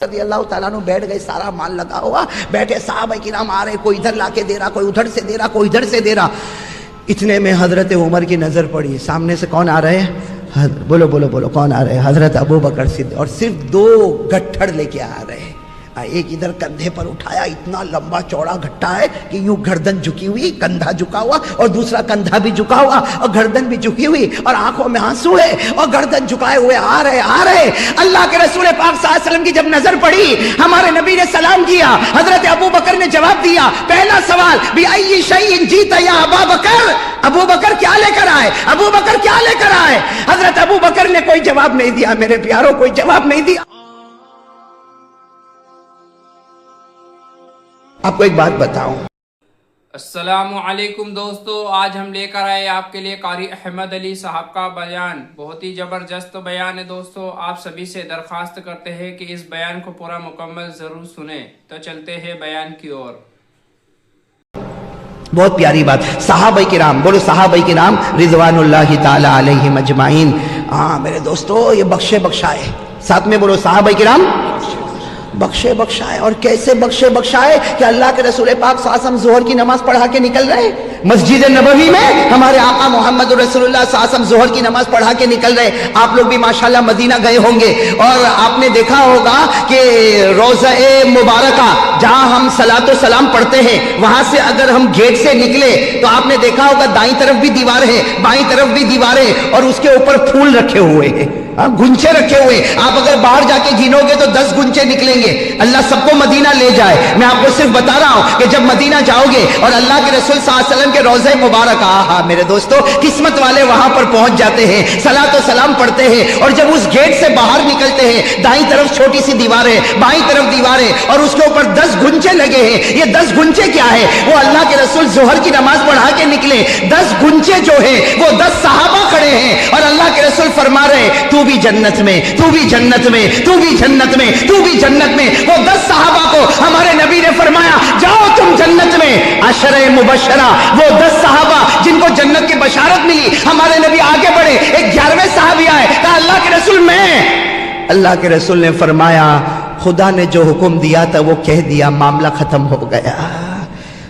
رضی اللہ تعالیٰ عنہ بیٹھ گئے، سارا مال لگا ہوا، بیٹھے صحابہ کرام آ رہے، کوئی ادھر لا کے دے رہا، کوئی ادھر سے دے رہا، کوئی ادھر سے دے رہا۔ اتنے میں حضرت عمر کی نظر پڑی، سامنے سے کون آ رہے ہیں؟ بولو بولو بولو، کون آ رہے ہیں؟ حضرت ابو بکر صدیق، اور صرف دو گٹھڑ لے کے آ رہے ہیں۔ ایک ادھر کندھے پر اٹھایا، اتنا لمبا چوڑا گھٹا ہے کہ یوں گردن جھکی ہوئی، کندھا جھکا ہوا، اور دوسرا کندھا بھی جھکا ہوا اور گردن بھی جھکی ہوئی، اور آنکھوں میں آنسو ہے، اور گردن جھکائے ہوئے آ رہے۔ اللہ کے رسول پاک صلی اللہ علیہ وسلم کی جب نظر پڑی، ہمارے نبی نے سلام کیا، حضرت ابو بکر نے جواب دیا۔ پہلا سوال، بِأَيِّ شَيْءٍ جِئْتَ يَا أَبَا بَكَرَ، ابو بکر کیا لے کر آئے؟ ابو بکر کیا لے کر آئے؟ حضرت ابو بکر نے کوئی جواب نہیں دیا، میرے پیاروں، کوئی جواب نہیں دیا۔ آپ کو ایک بات بتاؤں، السلام علیکم دوستو، آج ہم لے کر آئے آپ کے لیے قاری احمد علی صاحب کا بیان۔ بہت ہی زبردست بیان ہے دوستو، آپ سبھی سے درخواست کرتے ہیں کہ اس بیان کو پورا مکمل ضرور سنیں۔ تو چلتے ہیں بیان کی اور۔ بہت پیاری بات، صحابہ کرام، بولو صحابہ کرام رضوان اللہ تعالی علیہم اجمعین۔ میرے دوستو، یہ بخشے بخشائے، ساتھ میں بولو صحابہ کرام بخشے بخشائے۔ اور کیسے بخشے بخشائے کہ اللہ کے رسول پاک صلی اللہ علیہ وسلم ظہر کی نماز پڑھا کے نکل رہے، مسجد نبوی میں ہمارے آقا محمد رسول اللہ صلی اللہ علیہ وسلم ظہر کی نماز پڑھا کے نکل رہے۔ آپ لوگ بھی ماشاءاللہ مدینہ گئے ہوں گے، اور آپ نے دیکھا ہوگا کہ روضہ مبارکہ جہاں ہم صلاۃ و سلام پڑھتے ہیں، وہاں سے اگر ہم گیٹ سے نکلے تو آپ نے دیکھا ہوگا دائیں طرف بھی دیوار ہے، بائیں طرف بھی دیواریں، اور اس کے اوپر پھول رکھے ہوئے ہیں، گنچے رکھے ہوئے۔ آپ اگر باہر جا کے گنو گے تو 10 گنچے نکلیں گے۔ اللہ سب کو مدینہ لے جائے، میں آپ کو صرف بتا رہا ہوں کہ جب مدینہ جاؤ گے اور اللہ کے رسول صلی اللہ علیہ وسلم کے روضہ مبارک، میرے دوستو، قسمت والے وہاں پر پہنچ جاتے ہیں، صلاۃ و سلام پڑھتے ہیں، اور جب اس گیٹ سے باہر نکلتے ہیں، دائیں طرف چھوٹی سی دیواریں، بائیں طرف دیواریں، اور اس کے اوپر 10 گنچے لگے ہیں۔ یہ 10 گنچے کیا ہے؟ وہ اللہ کے رسول ظہر کی نماز پڑھا کے نکلے، 10 گنچے جو ہیں وہ 10 صحابہ کھڑے ہیں، اور اللہ کے رسول فرما رہے تو بھی جنت میں، تو بھی جنت میں، تو بھی جنت میں، تو بھی جنت میں۔ وہ 10 صحابہ کو ہمارے نبی نے فرمایا جاؤ تم جنت میں۔ عشرہ مبشرہ، وہ 10 صحابہ جن کو جنت کی بشارت ملی، ہمارے نبی آگے بڑھے، ایک 11ویں صحابی آئے، کہا اللہ کے رسول میں۔ اللہ کے رسول نے فرمایا خدا نے جو حکم دیا تھا وہ کہہ دیا، معاملہ ختم ہو گیا۔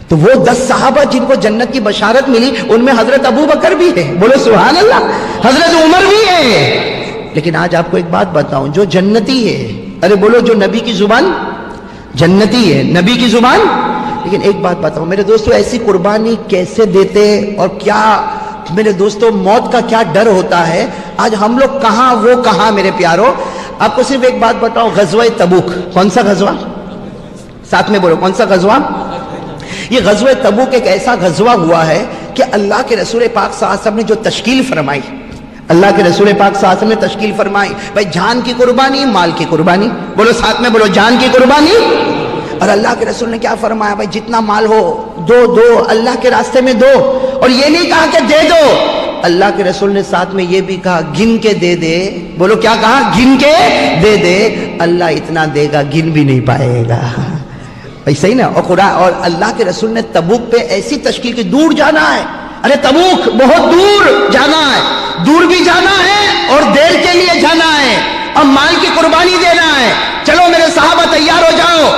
تو وہ 10 صحابہ جن کو جنت کی بشارت ملی، ان میں حضرت ابو بکر بھی ہے، بولو سبحان اللہ، حضرت عمر بھی ہے۔ لیکن آج آپ کو ایک بات بتاؤں، جو جنتی ہے، ارے بولو جو نبی کی زبان جنتی ہے، نبی کی زبان۔ لیکن ایک بات بتاؤں میرے دوستو، ایسی قربانی کیسے دیتے، اور کیا میرے دوستو موت کا کیا ڈر ہوتا ہے۔ آج ہم لوگ کہاں وہ کہاں، میرے پیاروں۔ آپ کو صرف ایک بات بتاؤں، غزوہ تبوک، کون سا غزوہ؟ ساتھ میں بولو کون سا غزوہ؟ یہ غزوہ تبوک ایک ایسا غزوہ ہوا ہے کہ اللہ کے رسول پاک صلی اللہ علیہ وسلم نے جو تشکیل فرمائی، اللہ کے رسول پاک صلی اللہ علیہ وسلم نے تشکیل فرمائی، بھائی جان کی قربانی، مال کی قربانی، بولو ساتھ میں بولو جان کی قربانی۔ اور اللہ کے رسول نے کیا فرمایا؟ بھائی جتنا مال ہو دو اللہ کے راستے میں دو، اور یہ نہیں کہا کہ دے دو، اللہ کے رسول نے ساتھ میں یہ بھی کہا گن کے دے دے، بولو کیا کہا؟ گن کے دے دے، اللہ اتنا دے گا گن بھی نہیں پائے گا، بھائی صحیح نا۔ اور قرآن اور اللہ کے رسول نے تبوک پہ ایسی تشکیل کی، دور جانا ہے، ارے تبوک بہت دور جانا ہے، دور بھی جانا ہے اور دیر کے لیے جانا ہے، اور مال کی قربانی دینا ہے، چلو میرے صحابہ تیار ہو جاؤ۔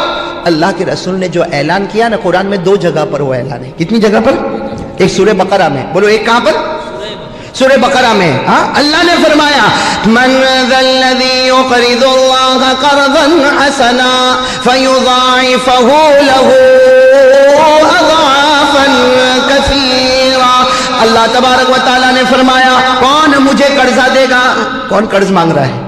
اللہ کے رسول نے جو اعلان کیا نا، قرآن میں 2 جگہ پر وہ اعلان ہے۔ کتنی جگہ پر؟ ایک سورہ بقرہ میں، بولو ایک کہاں پر؟ سورہ بقرہ میں۔ اللہ نے فرمایا من ذا الذی یقرض اللہ قرضا حسنا فیضاعفہ لہ اضعافا کثیرا۔ اللہ تبارک و تعالیٰ نے فرمایا کون مجھے قرضہ دے گا؟ کون قرض مانگ رہا ہے؟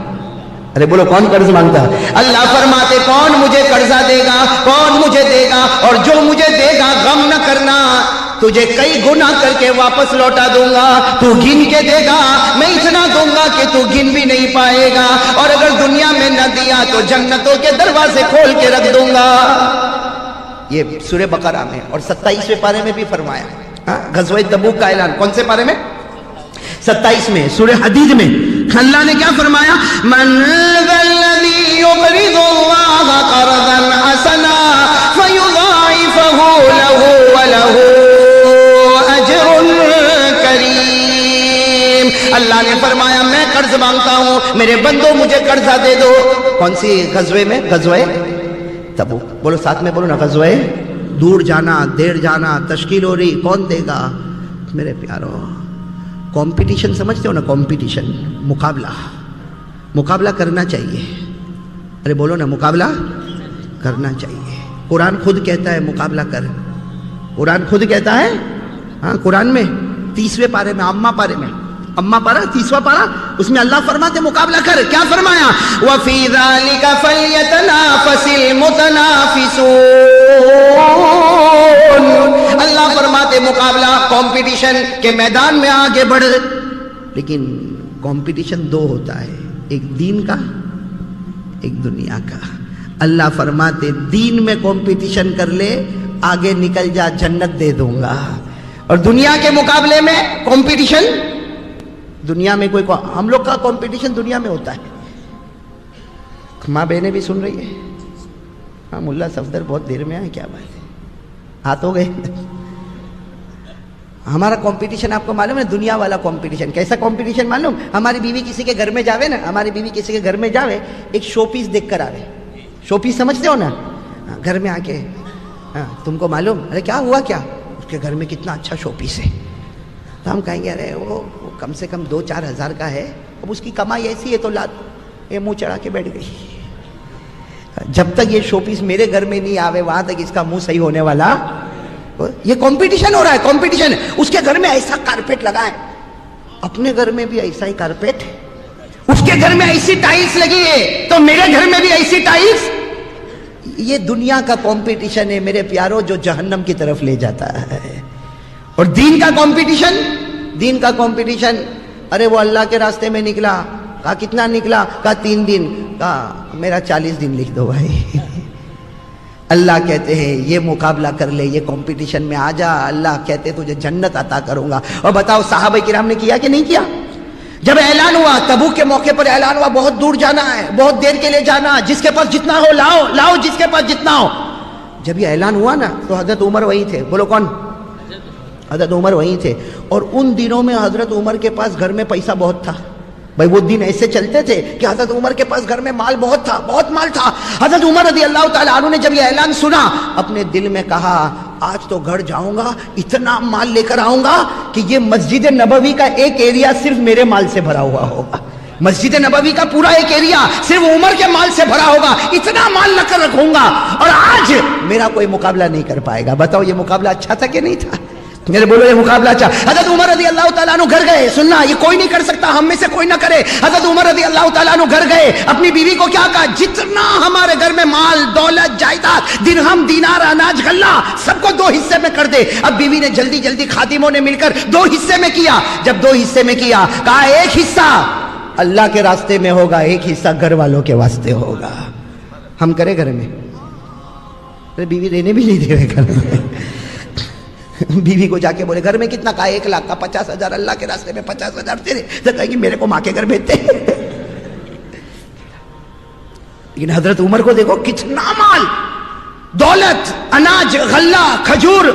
ارے بولو کون قرض مانگتا ہے؟ اللہ فرماتے کون مجھے قرضہ دے گا، کون مجھے دے گا، اور جو مجھے دے گا غم نہ کرنا، تجھے کئی گنا کر کے واپس لوٹا دوں گا، تو گن کے دے گا، میں اتنا دوں گا کہ تو گن بھی نہیں پائے گا، اور اگر دنیا میں نہ دیا تو جنتوں کے دروازے کھول کے رکھ دوں گا۔ یہ سورہ بقرہ میں، اور 27ویں پارے میں بھی فرمایا، غزوہ تبوک کا اعلان کون سے پارے میں؟ 27 میں، سورہ حدید میں اللہ نے کیا فرمایا؟ من ذا الذی یقرض اللہ قرضا حسنا فیضاعفہ لہ ولہ اجر کریم۔ اللہ نے فرمایا میں قرض مانگتا ہوں، میرے بندوں مجھے قرضہ دے دو۔ کون سی غزوے میں؟ غزوے تبوک. بولو ساتھ میں بولو نا، غزوے. دور جانا، دیر جانا، تشکیل ہو رہی، کون دے گا؟ میرے پیارو کمپٹیشن سمجھتے ہو نا؟ کمپٹیشن، مقابلہ کرنا چاہیے. ارے بولو نا، مقابلہ کرنا چاہیے. قرآن خود کہتا ہے مقابلہ کر. قرآن خود کہتا ہے، ہاں قرآن میں 30ویں پارے میں، اما پارے میں، اما پارا 30واں پارا، اس میں اللہ فرماتے مقابلہ کر. کیا فرمایا؟ وَفِي ذَلِكَ فَلْيَتَنَافَسِ الْمُتَنَافِسُونَ. اللہ فرماتے مقابلہ، کمپٹیشن کے میدان میں آگے بڑھ. لیکن کمپٹیشن دو ہوتا ہے، ایک دین کا، ایک دنیا کا. اللہ فرماتے دین میں کمپٹیشن کر لے، آگے نکل جا، جنت دے دوں گا. اور دنیا کے مقابلے میں کمپٹیشن، دنیا میں کوئی، ہم لوگ کا کمپٹیشن دنیا میں ہوتا ہے. ماں بہنیں بھی سن رہی ہے؟ ہاں ملا صفدر بہت دیر میں آئے، کیا بات ہے، ہاتھ ہو گئے. ہمارا کمپٹیشن آپ کو معلوم ہے؟ دنیا والا کمپٹیشن. کیسا کمپٹیشن معلوم؟ ہماری بیوی کسی کے گھر میں جاوے نا، ہماری بیوی کسی کے گھر میں جاوے، ایک شو پیس دیکھ کر آوے. شو پیس سمجھتے ہو نا؟ گھر میں آ کے، ہاں تم کو معلوم؟ ارے کیا ہوا؟ کیا اس کے گھر میں کتنا اچھا شو پیس ہے. تو ہم کہیں گے ارے وہ کم سے کم 2-4 ہزار کا ہے، اب اس کی کمائی ایسی ہے تو لات یہ منہ چڑھا کے بیٹھ گئی. جب تک یہ شو پیس میرے گھر میں نہیں آوے وہاں تک اس کا منہ صحیح ہونے والا. یہ کمپٹیشن ہو رہا ہے، کمپٹیشن. اس کے گھر میں ایسا کارپیٹ لگا ہے، اپنے گھر میں بھی ایسا ہی کارپیٹ. اس کے گھر میں ایسی ٹائلز لگی ہے تو میرے گھر میں بھی ایسی ٹائلز. یہ دنیا کا کمپٹیشن ہے میرے پیاروں، جو جہنم کی طرف لے جاتا ہے. اور دین کا کمپٹیشن، دین کا کمپٹیشن، ارے وہ اللہ کے راستے میں نکلا. کہا کتنا نکلا؟ کہا 3 دن. کہا میرا 40 دن لکھ دو بھائی. اللہ کہتے ہیں یہ مقابلہ کر لے، یہ کمپٹیشن میں آ جا، اللہ کہتے تجھے جنت عطا کروں گا. اور بتاؤ صحابہ کرام نے کیا کہ نہیں کیا؟ جب اعلان ہوا، تبوک کے موقع پر اعلان ہوا بہت دور جانا ہے، بہت دیر کے لیے جانا، جس کے پاس جتنا ہو لاؤ، لاؤ جس کے پاس جتنا ہو. جب یہ اعلان ہوا نا تو حضرت عمر وہی تھے. بولو کون؟ حضرت عمر وہی تھے. اور ان دنوں میں حضرت عمر کے پاس گھر میں پیسہ بہت تھا. بھائی وہ دن ایسے چلتے تھے کہ حضرت عمر کے پاس گھر میں مال بہت تھا، بہت مال تھا. حضرت عمر رضی اللہ تعالیٰ عنہ نے جب یہ اعلان سنا، اپنے دل میں کہا آج تو گھر جاؤں گا، اتنا مال لے کر آؤں گا کہ یہ مسجد نبوی کا ایک ایریا صرف میرے مال سے بھرا ہوا ہوگا. مسجد نبوی کا پورا ایک ایریا صرف عمر کے مال سے بھرا ہوگا. اتنا مال لے کر رکھوں گا اور آج میرا کوئی مقابلہ نہیں کر پائے گا. بتاؤ یہ مقابلہ اچھا تھا کہ نہیں تھا؟ میرے بولو یہ مقابلہ اچھا. حضرت عمر رضی اللہ تعالیٰ عنہ گھر گئے. سننا یہ کوئی نہیں کر سکتا، ہم میں سے کوئی نہ کرے. حضرت عمر رضی اللہ تعالیٰ عنہ گھر گئے، اپنی بیوی کو کیا کہا؟ جتنا ہمارے گھر میں مال، دولت، جائیداد، درہم، دینار، اناج، غلہ، سب کو 2 حصے میں کر دے. اب بیوی نے جلدی جلدی خادموں نے مل کر 2 حصے میں کیا. جب 2 حصے میں کیا، کہا ایک حصہ اللہ کے راستے میں ہوگا، ایک حصہ گھر والوں کے واسطے ہوگا. ہم کرے گھر میں؟ بیوی رہنے بھی نہیں دے رہے گھر میں. بیوی کو جا کے بولے گھر میں کتنا؟ کہا 1 لاکھ کا. 50,000 اللہ کے راستے میں، 50,000 تیرے. تو کہے گی میرے کو ماں کے گھر بھیجتے. لیکن حضرت عمر کو دیکھو کتنا مال، دولت، اناج، غلہ، کھجور،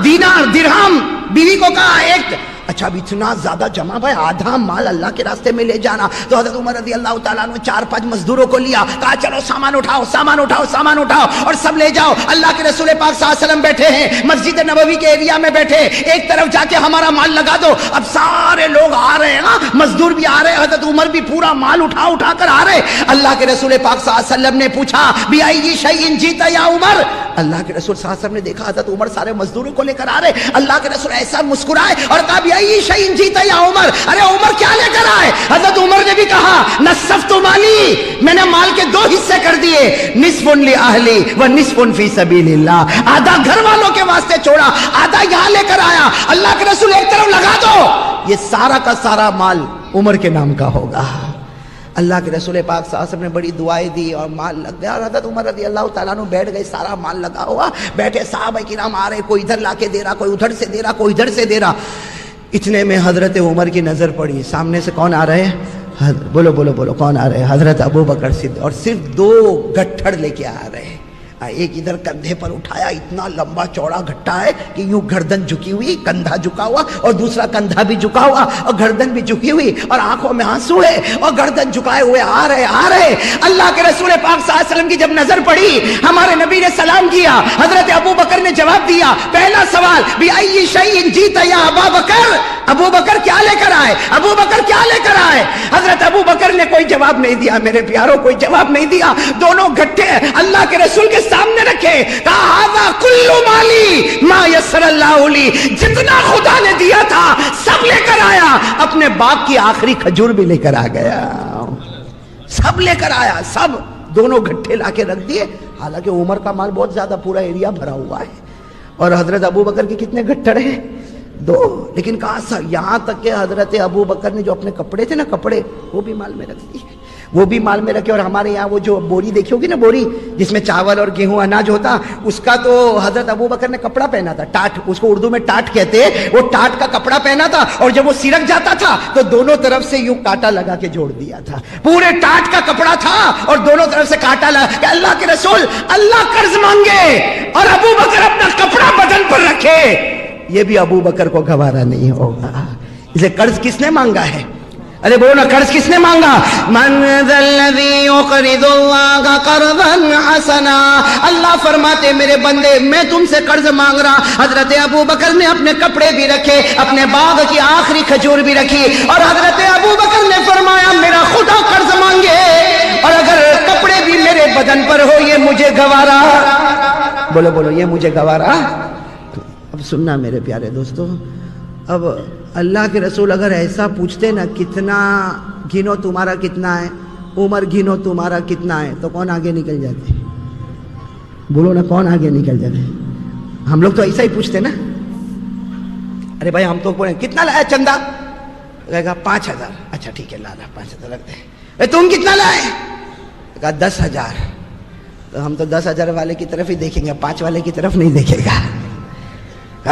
دینار، درہم. بیوی کو کہا ایک. اچھا اب اتنا زیادہ جمع بھائی، آدھا مال اللہ کے راستے میں لے جانا. تو حضرت عمر رضی اللہ تعالیٰ عنہ 4-5 مزدوروں کو لیا، کہا چلو سامان اٹھاؤ، سامان اٹھاؤ، سامان اٹھاؤ اور سب لے جاؤ. اللہ کے رسول پاک صلی اللہ علیہ وسلم بیٹھے ہیں مسجد نبوی کے ایریا میں بیٹھے، ایک طرف جا کے ہمارا مال لگا دو. اب سارے لوگ آ رہے ہیں نا، مزدور بھی آ رہے ہیں، حضرت عمر بھی پورا مال اٹھا کر آ رہے. اللہ کے رسول پاک صلی اللہ علیہ وسلم نے پوچھا بِأَيِّ شَيْءٍ جِئْتَ یا عمر. اللہ کے رسول صلی اللہ علیہ وسلم نے دیکھا حضرت عمر سارے مزدوروں کو لے کر آ رہے. اللہ کے رسول ایسا مسکرائے اور کہا بِأَيِّ شَيْءٍ جِئْتَ یا عمر. ارے عمر کیا لے کر آئے؟ حضرت عمر نے بھی کہا نصفت مالی، میں نے مال کے 2 حصے کر دیے، نصف لأہلی و نصف فی سبیل اللہ. آدھا گھر والوں کے واسطے چھوڑا، آدھا یہاں لے کر آیا. اللہ کے رسول ایک طرف لگا دو، یہ سارا کا سارا مال عمر کے نام کا ہوگا. اللہ کے رسول پاک صلی اللہ علیہ وسلم نے بڑی دعائیں دی اور مال لگ گیا. حضرت عمر رضی اللہ تعالیٰ عنہ بیٹھ گئے، سارا مال لگا ہوا. بیٹھے صحابہ کرام آ رہے، کوئی ادھر لا کے دے رہا، کوئی ادھر سے دے رہا، کوئی ادھر سے دے رہا. اتنے میں حضرت عمر کی نظر پڑی، سامنے سے کون آ رہے ہیں؟ بولو بولو بولو کون آ رہے ہیں؟ حضرت ابو بکر صدیق. اور صرف 2 گٹھڑ لے کے آ رہے ہیں. ایک ادھر کندھے پر اٹھایا، اتنا لمبا چوڑا گھٹا ہے کہ یوں گردن جھکی ہوئی، کندھا جھکا ہوا، اور دوسرا کندھا بھی جھکا ہوا اور گردن بھی جھکی ہوئی، اور آنکھوں میں آنسو ہے اور گردن جھکائے ہوئے آ رہے۔ اللہ کے رسول پاک صلی اللہ علیہ وسلم کی جب نظر پڑی، ہمارے نبی نے سلام کیا، حضرت ابو بکر نے جواب دیا، پہلا سوال بِأَيِّ شَيْءٍ جِئْتَ يَا أَبَا بَكْرَ، ابو بکر کیا لے کر آئے؟ ابو بکر کیا لے کر آئے؟ حضرت ابو بکر نے کوئی جواب نہیں دیا، میرے پیاروں، کوئی جواب نہیں دیا، دونوں گھٹے اللہ کے رسول کے سامنے رکھے، کہا ھذا کل مالی ما یسر اللہ لی، جتنا خدا نے دیا تھا سب لے کر آیا، اپنے باغ کی آخری کھجور بھی لے کر آ گیا، سب لے کر آیا، سب دونوں گھٹے لا کے رکھ دیے۔ حالانکہ عمر کا مال بہت زیادہ، پورا ایریا بھرا ہوا ہے، اور حضرت ابو بکر کے کتنے گھٹڑ ہیں؟ 2۔ لیکن کہا سا یہاں تک کہ حضرت ابو بکر نے جو اپنے کپڑے تھے نا، کپڑے وہ بھی مال میں رکھ دیے، وہ بھی مال میں رکھے۔ اور ہمارے یہاں وہ جو بوری دیکھی ہوگی نا، بوری جس میں چاول اور گیہوں اناج ہوتا، اس کا تو حضرت ابو بکر نے کپڑا پہنا تھا، ٹاٹ، اس کو اردو میں ٹاٹ کہتے ہیں، وہ ٹاٹ کا کپڑا پہنا تھا، اور جب وہ سرک جاتا تھا تو دونوں طرف سے یوں کانٹا لگا کے جوڑ دیا تھا، پورے ٹاٹ کا کپڑا تھا اور دونوں طرف سے کانٹا لگا کہ اللہ کے رسول اللہ قرض مانگے اور ابو بکر اپنا کپڑا بدن پر رکھے، یہ بھی ابو بکر کو گوارا نہیں ہوگا۔ اسے قرض کس نے مانگا ہے؟ ارے بولو نا، قرض کس نے مانگا؟ من ذا الذی یقرض اللہ قرضا حسنا، اللہ فرماتے میرے بندے میں تم سے قرض مانگ رہا۔ حضرت ابو بکر نے اپنے کپڑے بھی رکھے، اپنے باغ کی آخری کھجور بھی رکھی، اور حضرت ابو بکر نے فرمایا میرا خدا قرض مانگے اور اگر کپڑے بھی میرے بدن پر ہو یہ مجھے گوارا، بولو بولو یہ مجھے گوارا۔ اب سننا میرے پیارے دوستو، اب اللہ کے رسول اگر ایسا پوچھتے نا کتنا گنو تمہارا کتنا ہے، عمر گنو تمہارا کتنا ہے، تو کون آگے نکل جاتے؟ بولو نا، کون آگے نکل جاتے؟ ہم لوگ تو ایسا ہی پوچھتے نا، ارے بھائی ہم تو بولیں کتنا لایا چندہ؟ کہے گا 5000، اچھا ٹھیک ہے لانا 5000 رکھ دیں۔ تم کتنا لائے؟ کہا 10,000، تو ہم تو 10,000 والے کی طرف ہی دیکھیں گے، 5 والے کی طرف نہیں دیکھے گا۔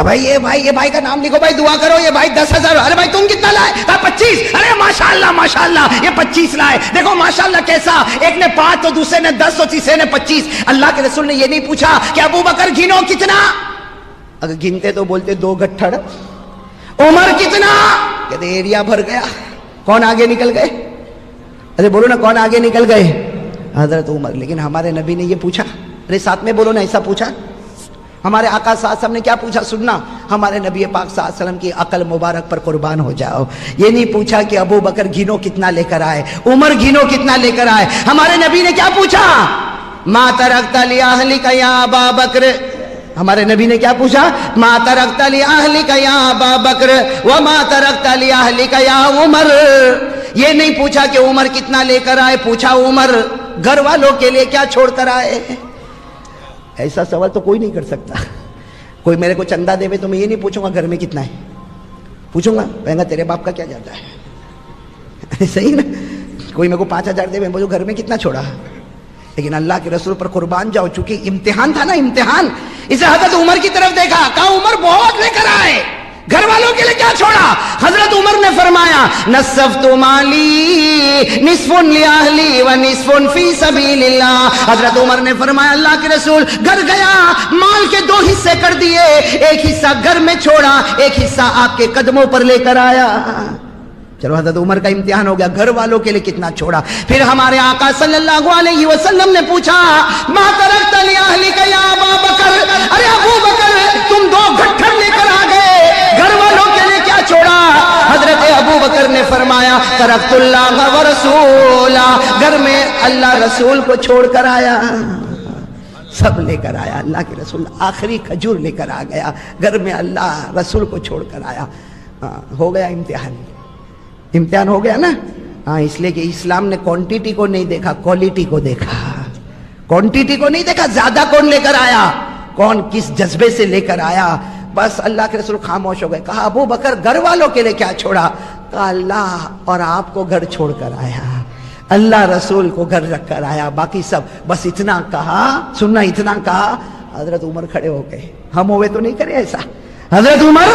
بھائی یہ بھائی کا نام لکھو، بھائی دعا کرو، یہ بھائی 10,000، ارے بھائی تم کتنا لائے؟ 25، ارے ماشاءاللہ یہ 25 لائے، دیکھو ماشاءاللہ کیسا، ایک نے 5 تو دوسرے نے 10 تو تیسرے نے 25۔ اللہ کے رسول نے یہ نہیں پوچھا کہ ابو بکر گنو کتنا، اگر گنتے تو بولتے 2 گٹھڑ، عمر کتنا، کہتے ایریا بھر گیا۔ کون آگے نکل گئے؟ ارے بولو نا، کون آگے نکل گئے؟ حضرت عمر۔ لیکن ہمارے نبی نے یہ پوچھا، ارے ساتھ میں بولو نا، ایسا پوچھا؟ ہمارے آقا صلی اللہ علیہ وسلم نے کیا پوچھا؟ سننا، ہمارے نبی پاک صلی اللہ علیہ وسلم کی عقل مبارک پر قربان ہو جاؤ، یہ نہیں پوچھا کہ ابو بکر گنو کتنا لے کر آئے، عمر گنو کتنا لے کر آئے۔ ہمارے نبی نے کیا پوچھا؟ ما ترکت لأہلک یا ابا بکر، ہمارے نبی نے کیا پوچھا؟ ما ترکت لأہلک یا ابا بکر وما ترکت لأہلک یا عمر۔ یہ نہیں پوچھا کہ عمر کتنا لے کر آئے، پوچھا عمر گھر والوں کے لیے کیا چھوڑ کر آئے۔ ایسا سوال تو کوئی نہیں کر سکتا۔ کوئی میرے کو چندہ دے تو میں یہ نہیں پوچھوں گا گھر میں کتنا ہے، پوچھوں گا کہوں گا تیرے باپ کا کیا جاتا ہے، صحیح نا؟ کوئی میرے کو 5,000 دے میں گھر میں کتنا چھوڑا۔ لیکن اللہ کے رسول پر قربان جاؤ، چونکہ امتحان تھا نا، امتحان۔ اسے حضرت عمر کی طرف دیکھا، کہا عمر بہت لے کر آئے، گھر والوں کے لیے کیا چھوڑا؟ حضرت عمر نے فرمایا نصفت مالی نصف لأہلی و نصف فی سبیل اللہ۔ حضرت عمر نے فرمایا اللہ کے رسول گھر گیا، مال کے 2 حصے کر دیے، ایک حصہ گھر میں چھوڑا، ایک حصہ آپ کے قدموں پر لے کر آیا۔ چلو حضرت عمر کا امتحان ہو گیا، گھر والوں کے لیے کتنا چھوڑا۔ پھر ہمارے آقا صلی اللہ علیہ وسلم نے پوچھا ما ترکت لأہلک یا ابا بکر، ارے ابو بکر تم 2 گٹھڑ لے کر آ گئے، گھر والوں کے لیے کیا چھوڑا؟ حضرت ابو بکر نے فرمایا ترکت اللہ و رسولہ، گھر میں اللہ رسول کو چھوڑ کر آیا، سب لے کر آیا۔ اللہ کے رسول آخری کھجور لے کر آ گیا، گھر میں اللہ رسول کو چھوڑ کر آیا۔ ہو گیا امتحان، امتحان ہو گیا نا۔ ہاں، اس لیے کہ اسلام نے کوانٹیٹی کو نہیں دیکھا، کوالٹی کو دیکھا۔ کوانٹیٹی کو نہیں دیکھا، زیادہ کون لے کر آیا، کون کس جذبے سے لے کر آیا۔ بس اللہ کے رسول خاموش ہو گئے۔ کہا ابو بکر گھر والوں کے لیے کیا چھوڑا؟ کہا اللہ اور آپ کو گھر چھوڑ کر آیا، اللہ رسول کو گھر رکھ کر آیا، باقی سب بس اتنا کہا۔ سننا، اتنا کہا۔ حضرت عمر کھڑے ہو گئے، ہم ہوئے تو نہیں کرے ایسا۔ حضرت عمر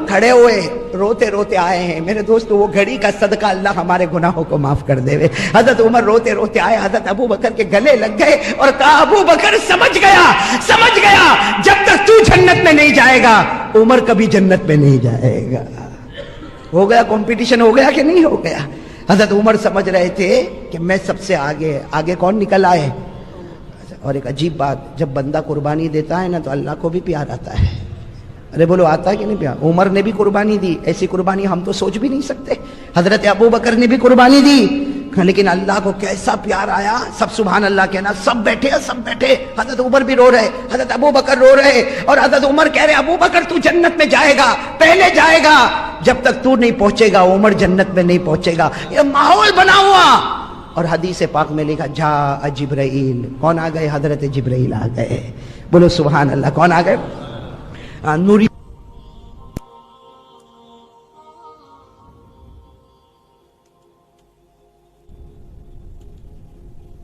کھڑے ہوئے روتے روتے آئے ہیں میرے دوستو. وہ گھڑی کا صدقہ اللہ ہمارے گناہوں کو معاف کر دے. حضرت عمر روتے روتے آئے, حضرت ابو بکر کے گلے لگ گئے اور کہا ابو بکر سمجھ گیا جب تک تو جنت میں نہیں جائے گا عمر کبھی جنت میں نہیں جائے گا. ہو گیا کمپٹیشن, ہو گیا کہ نہیں ہو گیا؟ حضرت عمر سمجھ رہے تھے کہ میں سب سے آگے کون نکل آئے. اور ایک عجیب بات, جب بندہ قربانی دیتا ہے نا تو اللہ کو بھی پیار آتا ہے. ارے بولو آتا ہے کہ نہیں پیار؟ عمر نے بھی قربانی دی, ایسی قربانی ہم تو سوچ بھی نہیں سکتے. حضرت ابو بکر نے بھی قربانی دی, لیکن اللہ کو کیسا پیار آیا. سب سبحان اللہ کہنا, سب بیٹھے. حضرت عمر بھی رو رہے, حضرت ابو بکر رو رہے, اور حضرت عمر کہہ رہے ابو بکر تو جنت میں جائے گا, پہلے جائے گا. جب تک تو نہیں پہنچے گا عمر جنت میں نہیں پہنچے گا. یہ ماحول بنا ہوا. اور حدیث پاک میں لکھا جاء جبرائیل. کون آ گئے؟ حضرت جبرائیل آ گئے. بولو سبحان اللہ. کون آ گئے؟ نوری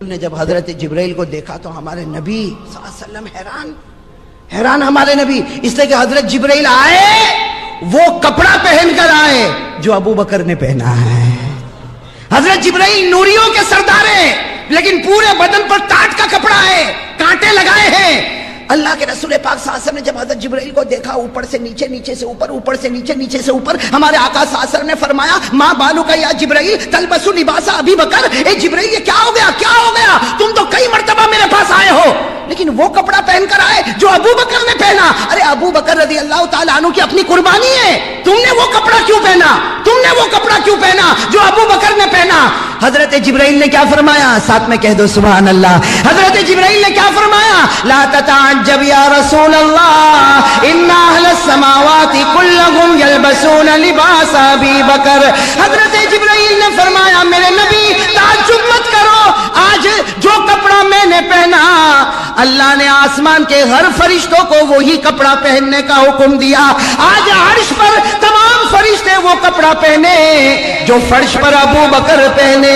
نے جب حضرت جبرائیل کو دیکھا تو ہمارے نبی صلی اللہ علیہ وسلم حیران ہمارے نبی, اس لیے کہ حضرت جبرائیل آئے وہ کپڑا پہن کر آئے جو ابو بکر نے پہنا ہے. حضرت جبرائیل نوریوں کے سردار ہیں, لیکن پورے بدن پر ٹاٹ کا کپڑا ہے, کانٹے لگائے ہیں. اللہ کے رسول پاک صلی اللہ علیہ وسلم نے جب حضرت جبرائیل کو دیکھا, اوپر سے نیچے, نیچے سے اوپر, اوپر سے نیچے, نیچے سے اوپر, ہمارے آقا صلی اللہ علیہ وسلم نے فرمایا ما بالو کا یا جبرائیل تلبس لباس ابی بکر. اے جبرائیل یہ کیا ہو گیا, تم تو کئی مرتبہ میرے پاس آئے ہو لیکن وہ کپڑا پہن کر آئے جو ابو بکر نے پہنا. ارے ابو بکر رضی اللہ تعالیٰ عنہ کی اپنی قربانی ہے, تم نے وہ کپڑا کیوں پہنا جو ابو بکر نے پہنا؟ حضرت جبرائیل نے کیا فرمایا؟ ساتھ میں کہہ دو سبحان اللہ. حضرت جبرائیل نے کیا فرمایا؟ لا تتعجب یا رسول اللہ ان اہل السماوات كلهم يلبسون لباس ابی بکر. حضرت جبرائیل نے فرمایا میرے نبی تعجب مت کرو, آج جو کپڑا میں نے پہنا اللہ نے آسمان کے ہر فرشتوں کو وہی کپڑا پہننے کا حکم دیا. آج عرش پر تمام فرشتے وہ کپڑا پہنے جو فرش پر ابو بکر پہنے,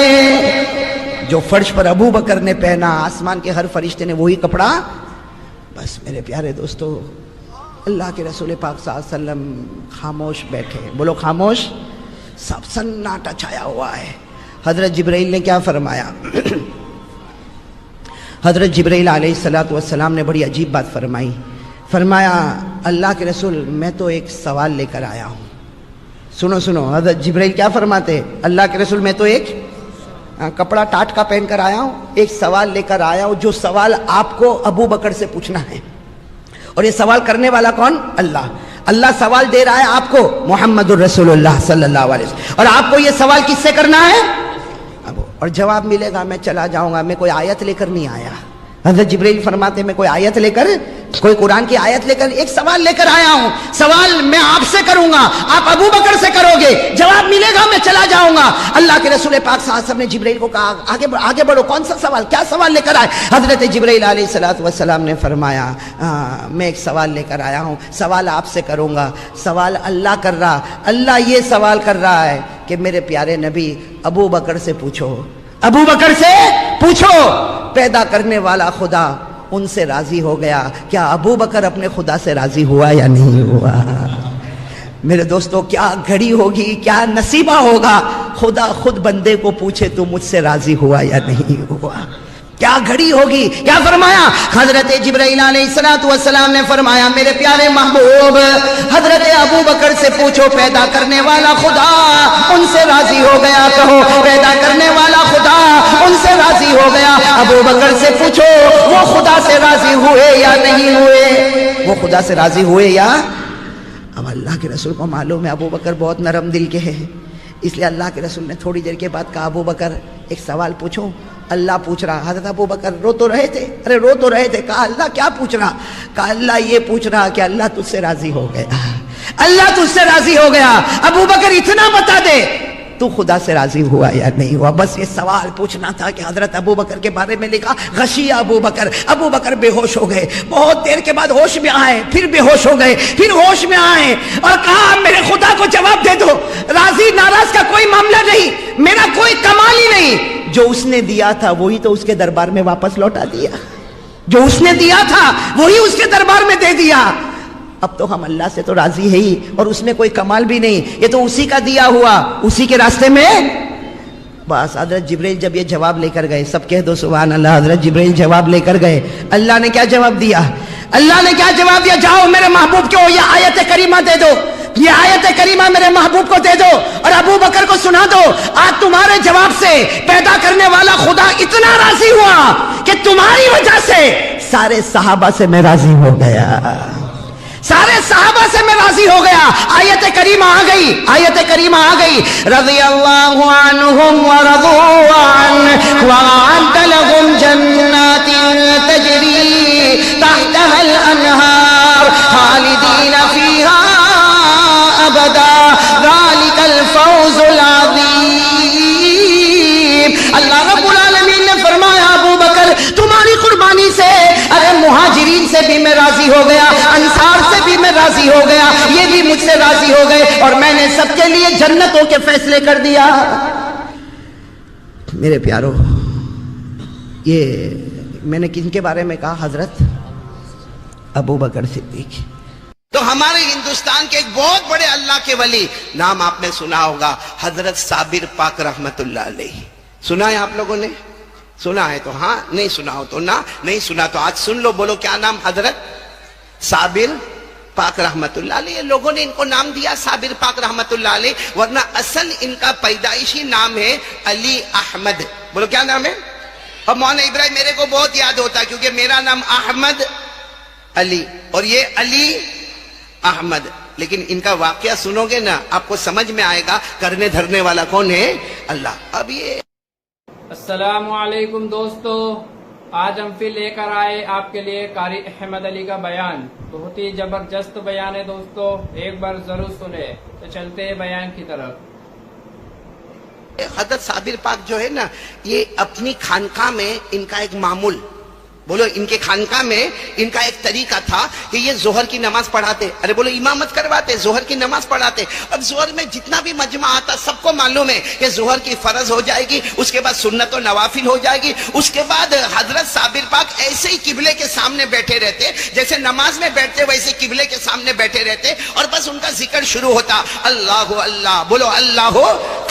جو فرش پر ابو بکر نے پہنا. آسمان کے ہر فرشتے نے وہی کپڑا. بس میرے پیارے دوستو, اللہ کے رسول پاک صلی اللہ علیہ وسلم خاموش بیٹھے. بولو خاموش. سب سناٹا چھایا ہوا ہے. حضرت جبرائیل نے کیا فرمایا؟ حضرت جبرائیل علیہ السلام نے بڑی عجیب بات فرمایا اللہ کے رسول میں تو ایک سوال لے کر آیا ہوں. سنو حضرت جبرائیل کیا فرماتے؟ اللہ کے رسول میں تو ایک کپڑا ٹاٹ کا پہن کر آیا ہوں, ایک سوال لے کر آیا ہوں جو سوال آپ کو ابو بکر سے پوچھنا ہے. اور یہ سوال کرنے والا کون؟ اللہ سوال دے رہا ہے آپ کو, محمد الرسول اللہ صلی اللہ علیہ وسلم. اور آپ کو یہ سوال کس سے کرنا ہے؟ اور جواب ملے گا میں چلا جاؤں گا, میں کوئی آیت لے کر نہیں آیا. حضرت جبرائیل فرماتے میں کوئی آیت لے کر, کوئی قرآن کی آیت لے کر, ایک سوال لے کر آیا ہوں. سوال میں آپ سے کروں گا, آپ ابو بکر سے کرو گے, جواب ملے گا میں چلا جاؤں گا. اللہ کے رسول پاک صلی اللہ علیہ وسلم نے جبرائیل کو کہا آگے بڑھو, کون سا سوال, کیا سوال لے کر آئے؟ حضرت جبرائیل علیہ السلام نے فرمایا میں ایک سوال لے کر آیا ہوں, سوال آپ سے کروں گا. سوال اللہ کر رہا, اللہ یہ سوال کر رہا ہے کہ میرے پیارے نبی ابو بکر سے پوچھو, ابو بکر سے پوچھو, پیدا کرنے والا خدا ان سے راضی ہو گیا, کیا ابو بکر اپنے خدا سے راضی ہوا یا نہیں ہوا؟ میرے دوستو کیا گھڑی ہوگی, کیا نصیبہ ہوگا, خدا خود بندے کو پوچھے تو مجھ سے راضی ہوا یا نہیں ہوا. کیا گھڑی ہوگی. کیا فرمایا حضرت جبرائیل علیہ السلام نے؟ فرمایا میرے پیارے محبوب حضرت ابو بکر سے پوچھو, پیدا کرنے والا خدا ان سے راضی ہو گیا. کہو پیدا کرنے والا خدا ان سے راضی ہو گیا. ابو بکر سے پوچھو وہ خدا سے راضی ہوئے یا نہیں ہوئے, وہ خدا سے راضی ہوئے یا. اب اللہ کے رسول کو معلوم ہے ابو بکر بہت نرم دل کے ہیں, اس لیے اللہ کے رسول نے تھوڑی دیر کے بعد کہا ابو بکر ایک سوال پوچھو. اللہ پوچھ رہا. حضرت ابو بکر رو تو رہے تھے. کہا اللہ کیا پوچھ رہا؟ کہا اللہ یہ پوچھ رہا کہ اللہ تجھ سے راضی ہو گیا, اللہ تجھ سے راضی ہو گیا. ابو بکر اتنا بتا دے تو خدا سے راضی ہوا یا نہیں ہوا. بس یہ سوال پوچھنا تھا کہ حضرت ابو بکر کے بارے میں لکھا غشی ابو بکر, ابو بکر بے ہوش ہو گئے. بہت دیر کے بعد ہوش میں آئے, پھر بے ہوش ہو گئے, پھر ہوش میں آئے اور کہا میرے خدا کو جواب دے دو, راضی ناراض کا کوئی معاملہ نہیں, میرا کوئی کمال ہی نہیں. جو اس نے دیا تھا وہی تو اس کے دربار میں واپس لوٹا دیا, جو اس نے دیا تھا وہی اس کے دربار میں دے دیا. اب تو ہم اللہ سے تو راضی ہے ہی، اور اس میں کوئی کمال بھی نہیں، یہ تو اسی کا دیا ہوا، اسی کے راستے میں۔ بس حضرت جبریل جب یہ جواب لے کر گئے، سب کہہ دو سبحان اللہ، حضرت جبریل جواب لے کر گئے، اللہ نے کیا جواب دیا؟ اللہ نے کیا جواب دیا؟ جاؤ میرے محبوب کو یہ آیت کریمہ دے دو، یہ آیت کریمہ میرے محبوب کو دے دو، اور ابو بکر کو سنا دو، آج تمہارے جواب سے پیدا کرنے والا خدا اتنا راضی ہوا کہ تمہاری وجہ سے سارے صحابہ سے میں راضی ہو گیا، سارے صحابہ سے میں راضی ہو گیا۔ آیت کریمہ آ گئی، آیت کریمہ آ گئی، رضی اللہ عنہم ورضوا عنہ وأعد لهم جنات تجری تحتها الانہار خالدین فیہا ابدا ذالک الفوز العظیم۔ اللہ رب العالمین نے فرمایا ابو بکر تمہاری قربانی سے، ارے مہاجرین سے بھی میں راضی ہو گیا، انصار سے بھی میں راضی ہو گیا، یہ بھی مجھ سے راضی ہو گئے، اور میں نے سب کے لیے جنتوں کے فیصلے کر دیا۔ میرے پیارو، یہ میں نے کن کے بارے میں کہا؟ حضرت ابو بکر صدیق۔ تو ہمارے ہندوستان کے ایک بہت بڑے اللہ کے ولی، نام آپ نے سنا ہوگا، حضرت صابر پاک رحمت اللہ علیہ۔ سنا ہے آپ لوگوں نے؟ سنا ہے تو ہاں، نہیں سنا ہو تو نہ، نہیں سنا تو آج سن لو۔ بولو کیا نام؟ حضرت صابر پاک رحمت اللہ علیہ۔ لوگوں نے ان کو نام دیا صابر پاک رحمت اللہ علیہ، ورنہ اصل ان کا پیدائشی نام ہے علی احمد۔ بولو کیا نام ہے؟ اور مولانا ابراہیم میرے کو بہت یاد ہوتا ہے، کیونکہ میرا نام احمد علی اور یہ علی احمد، لیکن ان کا واقعہ سنو گے نا آپ کو سمجھ میں آئے گا کرنے دھرنے والا کون ہے؟ اللہ۔ اب یہ السلام علیکم دوستو، آج ہم پھر لے کر آئے آپ کے لیے قاری احمد علی کا بیان، بہت ہی زبردست بیان ہے دوستو، ایک بار ضرور سنیں۔ تو چلتے ہیں بیان کی طرف۔ حضرت صابر پاک جو ہے نا، یہ اپنی خانقاہ میں ان کا ایک معمول، بولو ان کے خانقاہ میں ان کا ایک طریقہ تھا کہ یہ ظہر کی نماز پڑھاتے، ارے بولو امامت کرواتے، ظہر کی نماز پڑھاتے۔ اب ظہر میں جتنا بھی مجمع آتا سب کو معلوم ہے کہ ظہر کی فرض ہو جائے گی، اس کے بعد سنت و نوافل ہو جائے گی، اس کے بعد حضرت صابر پاک ایسے ہی قبلے کے سامنے بیٹھے رہتے، جیسے نماز میں بیٹھتے ویسے قبلے کے سامنے بیٹھے رہتے، اور بس ان کا ذکر شروع ہوتا، اللہ اللہ، بولو اللہ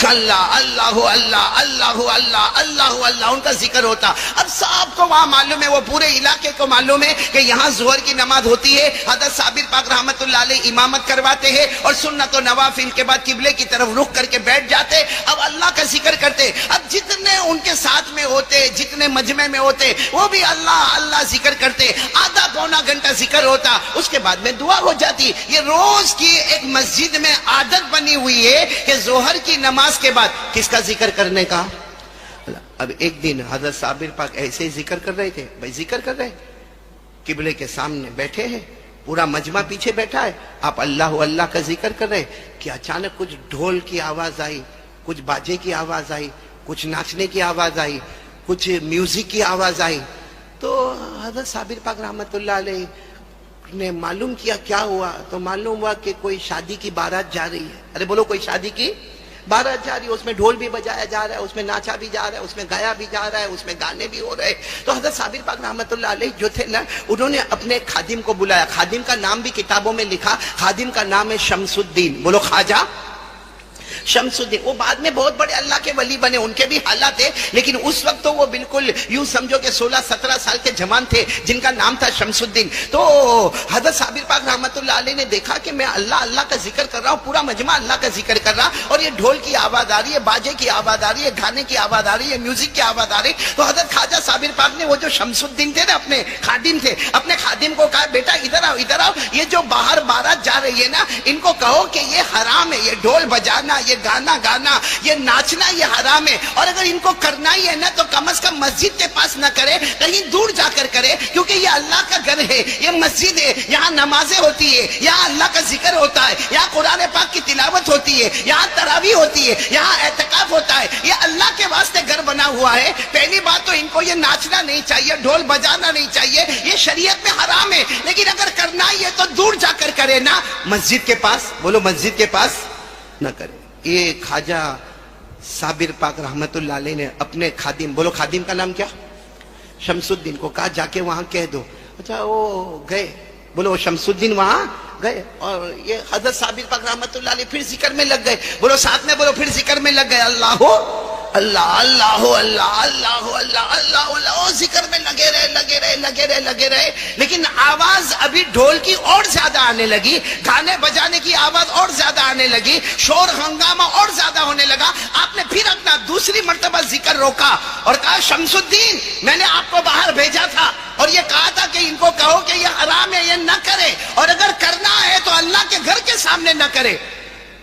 اللہ، اللہ اللہ، اللہ اللہ، اللہ اللہ، ان کا ذکر ہوتا۔ اب سب کو وہاں معلوم ہے، وہ پورے علاقے کو معلوم ہے کہ یہاں ظہر کی نماز ہوتی ہے، حضرت صابر پاک رحمت اللہ علیہ امامت کرواتے ہیں، اور سنت و نوافل کے بعد قبلے کی طرف رخ کر کے بیٹھ جاتے، اب اللہ کا ذکر کرتے۔ اب جتنے ان کے ساتھ میں ہوتے، جتنے مجمع میں ہوتے، وہ بھی اللہ اللہ ذکر کرتے، آدھا پونا گھنٹہ ذکر ہوتا، اس کے بعد میں دعا ہو جاتی۔ یہ روز کی ایک مسجد میں عادت بنی ہوئی ہے کہ ظہر کی نماز کے بعد کس کا ذکر کرنے کا؟ اب ایک دن حضرت صابر پاک ایسے ہی ذکر کر رہے تھے، بھائی ذکر کر رہے، قبلے کے سامنے بیٹھے ہیں، پورا مجمع پیچھے بیٹھا ہے، آپ اللہ اللہ کا ذکر کر رہے کہ اچانک کچھ ڈھول کی آواز آئی، کچھ باجے کی آواز آئی، کچھ ناچنے کی آواز آئی، کچھ میوزک کی آواز آئی۔ تو حضرت صابر پاک رحمت اللہ علیہ نے معلوم کیا کیا ہوا، تو معلوم ہوا کہ کوئی شادی کی بارات جا رہی ہے۔ ارے بولو کوئی شادی کی بارات جا رہی ہے، اس میں ڈھول بھی بجایا جا رہا ہے، اس میں ناچا بھی جا رہا ہے، اس میں گایا بھی جا رہا ہے، اس میں گانے بھی ہو رہے۔ تو حضرت صابر پاک رحمت اللہ علیہ جو تھے نا، انہوں نے اپنے خادم کو بلایا، خادم کا نام بھی کتابوں میں لکھا، خادم کا نام ہے شمس الدین، بولو خواجہ شمس الدین۔ وہ بعد میں بہت بڑے اللہ کے ولی بنے، ان کے بھی حالات تھے، لیکن اس وقت تو وہ بالکل یوں سمجھو کہ 16-17 سال کے جوان تھے، جن کا نام تھا شمس الدین۔ تو حضرت صابر پاک رحمت اللہ علیہ نے دیکھا کہ میں اللہ اللہ کا ذکر کر رہا ہوں، پورا مجمع اللہ کا ذکر کر رہا، اور یہ ڈھول کی آواز آ رہی ہے، باجے کی آواز آ رہی ہے، گانے کی آواز آ رہی ہے، میوزک کی آواز آ رہی ہے۔ تو حضرت خواجہ صابر پاک نے، وہ جو شمس الدین تھے نا، اپنے خادم تھے، اپنے خادم کو کہا بیٹا ادھر آؤ ادھر آؤ، یہ جو باہر بارات جا رہی ہے نا، ان کو کہو کہ یہ حرام ہے، یہ ڈھول بجانا، یہ گانا گانا، یہ ناچنا، یہ حرام ہے، اور اگر ان کو کرنا ہی ہے نا تو کم از کم مسجد کے پاس نہ کرے، کہیں دور جا کر کرے، کیونکہ یہ اللہ کا گھر ہے، یہ مسجد ہے، یہاں نمازیں ہوتی ہے، یہاں اللہ کا ذکر ہوتا ہے، یہاں قرآن پاک کی تلاوت ہوتی ہے، یہاں تراویح ہوتی ہے، یہاں اعتکاف ہوتا ہے، یہ اللہ کے واسطے گھر بنا ہوا ہے۔ پہلی بات تو ان کو یہ ناچنا نہیں چاہیے، ڈھول بجانا نہیں چاہیے، یہ شریعت میں حرام ہے، لیکن اگر کرنا ہی ہے تو دور جا کر کرے نا، مسجد کے پاس، بولو مسجد کے پاس نہ کرے۔ یہ خواجہ صابر پاک رحمت اللہ علیہ نے اپنے خادم، بولو خادم کا نام کیا؟ شمس الدین کو کہا جا کے وہاں کہہ دو۔ اچھا وہ گئے، بولو شمس الدین وہاں گئے اور یہ حضرت صابر پاک رحمت اللہ علیہ پھر ذکر میں لگ گئے. بولو ساتھ میں بولو, پھر ذکر میں لگ گئے. اللہ اللہ اللہ اللہ اللہ اللہ اللہ اللہ, ذکر میں لگے رہے. لیکن آواز ابھی ڈھول کی اور زیادہ آنے لگی, گانے بجانے کی آواز اور زیادہ آنے لگی, شور ہنگامہ اور زیادہ ہونے لگا. آپ نے پھر اپنا دوسری مرتبہ ذکر روکا اور کہا شمس الدین میں نے آپ کو باہر بھیجا تھا اور یہ کہا تھا کہ ان کو کہو کہ یہ حرام ہے, یہ نہ کرے, اور اگر کرنا ہے تو اللہ کے گھر کے سامنے نہ کرے.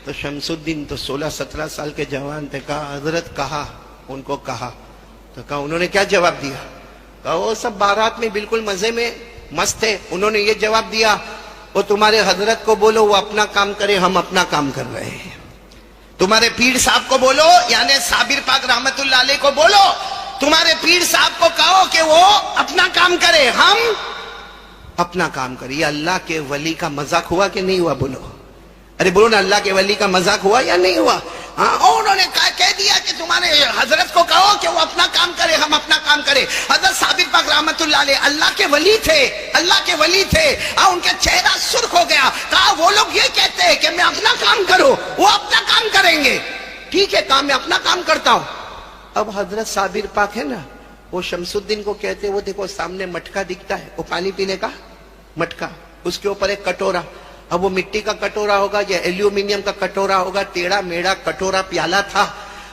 تو شمس الدین تو 16-17 سال کے جوان تھے. کہا حضرت کہا, ان کو کہا تو کہا, انہوں نے کیا جواب دیا؟ کہا وہ سب بارات میں بالکل مزے میں مست تھے. انہوں نے یہ جواب دیا, وہ تمہارے حضرت کو بولو وہ اپنا کام کرے, ہم اپنا کام کر رہے ہیں. تمہارے پیر صاحب کو بولو, یعنی صابر پاک رحمت اللہ علیہ کو بولو, تمہارے پیر صاحب کو کہو کہ وہ اپنا کام کرے, ہم اپنا کام کرے. یہ اللہ کے ولی کا مذاق ہوا کہ نہیں ہوا؟ بولو, ارے بولو نا, اللہ کے ولی کا مذاق ہوا یا نہیں ہوا؟ ہاں, انہوں نے کہہ دیا کہ تمہارے حضرت کو کہو کہ وہ اپنا کام کرے, ہم اپنا کام کرے. حضرت صابر پاک رحمت اللہ علیہ اللہ کے ولی تھے, اللہ کے ولی تھے. ان کے چہرہ سرخ ہو گیا. کہا وہ لوگ یہ کہتے ہیں کہ میں اپنا کام کروں, وہ اپنا کام کریں گے. ٹھیک ہے, کام میں اپنا کام کرتا ہوں. اب حضرت صابر پاک ہے نا, وہ شمس الدین کو کہتے, وہ دیکھو سامنے مٹکا دکھتا ہے, وہ پانی پینے کا مٹکا, اس کے اوپر ایک کٹورا. اب وہ مٹی کا کٹورا ہوگا یا ایلومینیم کا کٹورا ہوگا, ٹیڑھا میڑا کٹورا پیالہ تھا.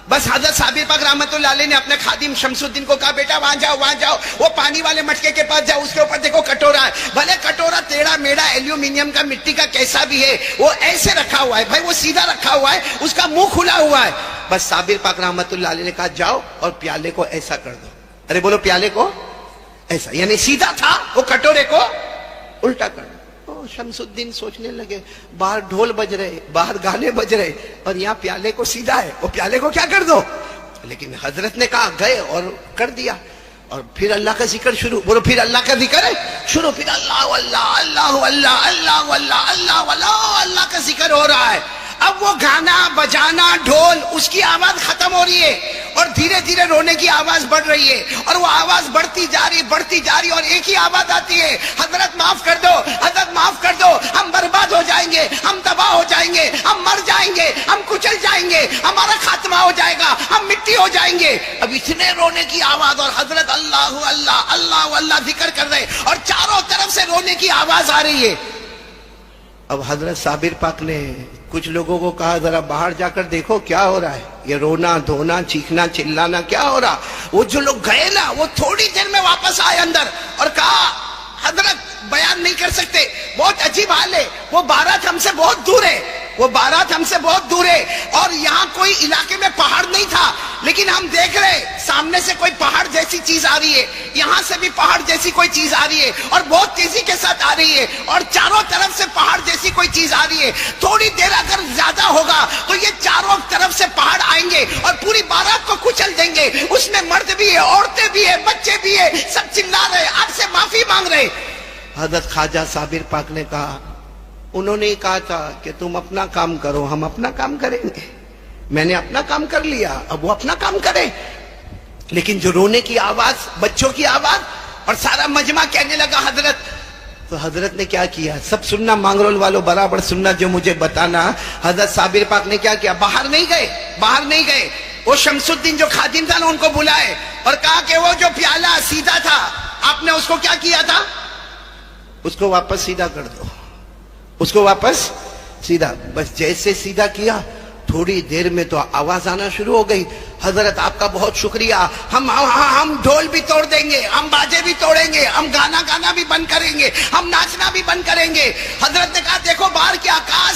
بس حضرت صابر پاک رحمت اللہ علیہ نے اپنے خادم شمس الدین کو کہا بیٹا وہاں جاؤ, وہ پانی والے مٹکے کے پاس جاؤ, اس کے اوپر دیکھو کٹورا ہے. بھلے کٹورا ٹیڑھا میڑا ایلومینیم کا مٹی کا کیسا بھی ہے, وہ ایسے رکھا ہوا ہے بھائی, وہ سیدھا رکھا ہوا ہے, اس کا منہ کھلا ہوا ہے. بس صابر پاک رحمت اللہ علیہ نے کہا جاؤ اور پیالے کو ایسا کر دو. ارے بولو, پیالے کو ایسا, یعنی سیدھا تھا, وہ کٹورے کو الٹا کر دو. شمس الدین سوچنے لگے, باہر ڈھول بج رہے, باہر گانے بج رہے, اور یہاں پیالے کو سیدھا ہے, وہ پیالے کو کیا کر دو. لیکن حضرت نے کہا, گئے اور کر دیا. اور پھر اللہ کا ذکر شروع. بولو, پھر اللہ کا ذکر ہے شروع. پھر اللہ اللہ اللہ اللہ اللہ اللہ اللہ اللہ اللہ کا ذکر ہو رہا ہے. اب وہ گانا بجانا ڈھول, اس کی آواز ختم ہو رہی ہے اور دھیرے دھیرے رونے کی آواز بڑھ رہی ہے, اور وہ آواز بڑھتی جا رہی, اور ایک ہی آواز آتی ہے, حضرت معاف کر دو, حضرت معاف کر دو, ہم برباد ہو جائیں گے, ہم تباہ ہو جائیں گے, ہم مر جائیں گے, ہم کچل جائیں گے, ہمارا خاتمہ ہو جائے گا, ہم مٹی ہو جائیں گے. اب اتنے رونے کی آواز, اور حضرت اللہ اللہ اللہ اللہ ذکر کر رہے, اور چاروں طرف سے رونے کی آواز آ رہی ہے. اب حضرت صابر پاک نے کچھ لوگوں کو کہا ذرا باہر جا کر دیکھو کیا ہو رہا ہے, یہ رونا دھونا چیخنا چلانا کیا ہو رہا. وہ جو لوگ گئے نا, وہ تھوڑی دیر میں واپس آئے اندر اور کہا حضرت بیان نہیں کر سکتے, بہت عجیب حال ہے, وہ بارات ہم سے بہت دور ہے, وہ بارات ہم سے بہت دور ہے, اور یہاں کوئی علاقے میں پہاڑ نہیں تھا, لیکن ہم دیکھ رہے سامنے سے کوئی پہاڑ جیسی چیز آ رہی ہے, یہاں سے بھی پہاڑ جیسی کوئی چیز آ رہی ہے, اور بہت تیزی کے ساتھ آ رہی ہے, اور چاروں طرف سے پہاڑ جیسی کوئی چیز آ رہی ہے. تھوڑی دیر اگر زیادہ ہوگا تو یہ چاروں طرف سے پہاڑ آئیں گے اور پوری بارات کو کچل دیں گے. اس میں مرد بھی ہے, عورتیں بھی ہے, بچے بھی ہے, سب چلا رہے, آپ سے معافی مانگ رہے. حضرت خواجہ صابر پاک نے کہا, انہوں نے کہا تھا کہ تم اپنا کام کرو, ہم اپنا کام کریں گے. میں نے اپنا کام کر لیا, اب وہ اپنا کام کرے. لیکن جو رونے کی آواز, بچوں کی آواز, اور سارا مجمع کہنے لگا حضرت. تو حضرت نے کیا کیا, سب سننا, مانگرول والوں برابر سننا جو مجھے بتانا. حضرت صابر پاک نے کیا کیا, باہر نہیں گئے. وہ شمس الدین جو خادم تھا نا, ان کو بلائے اور کہا کہ وہ جو پیالہ سیدھا تھا, آپ نے اس کو کیا کیا تھا, اس کو واپس سیدھا کر دو, اس کو واپس سیدھا. بس جیسے سیدھا کیا, تھوڑی دیر میں تو آواز آنا شروع ہو گئی. حضرت آپ کا بہت شکریہ, ہم ڈھول بھی توڑ دیں گے, ہم باجے بھی توڑیں گے, ہم گانا بھی بند کریں گے, ہم ناچنا بھی بند کریں گے. حضرت نے کہا دیکھو باہر کے آکاش,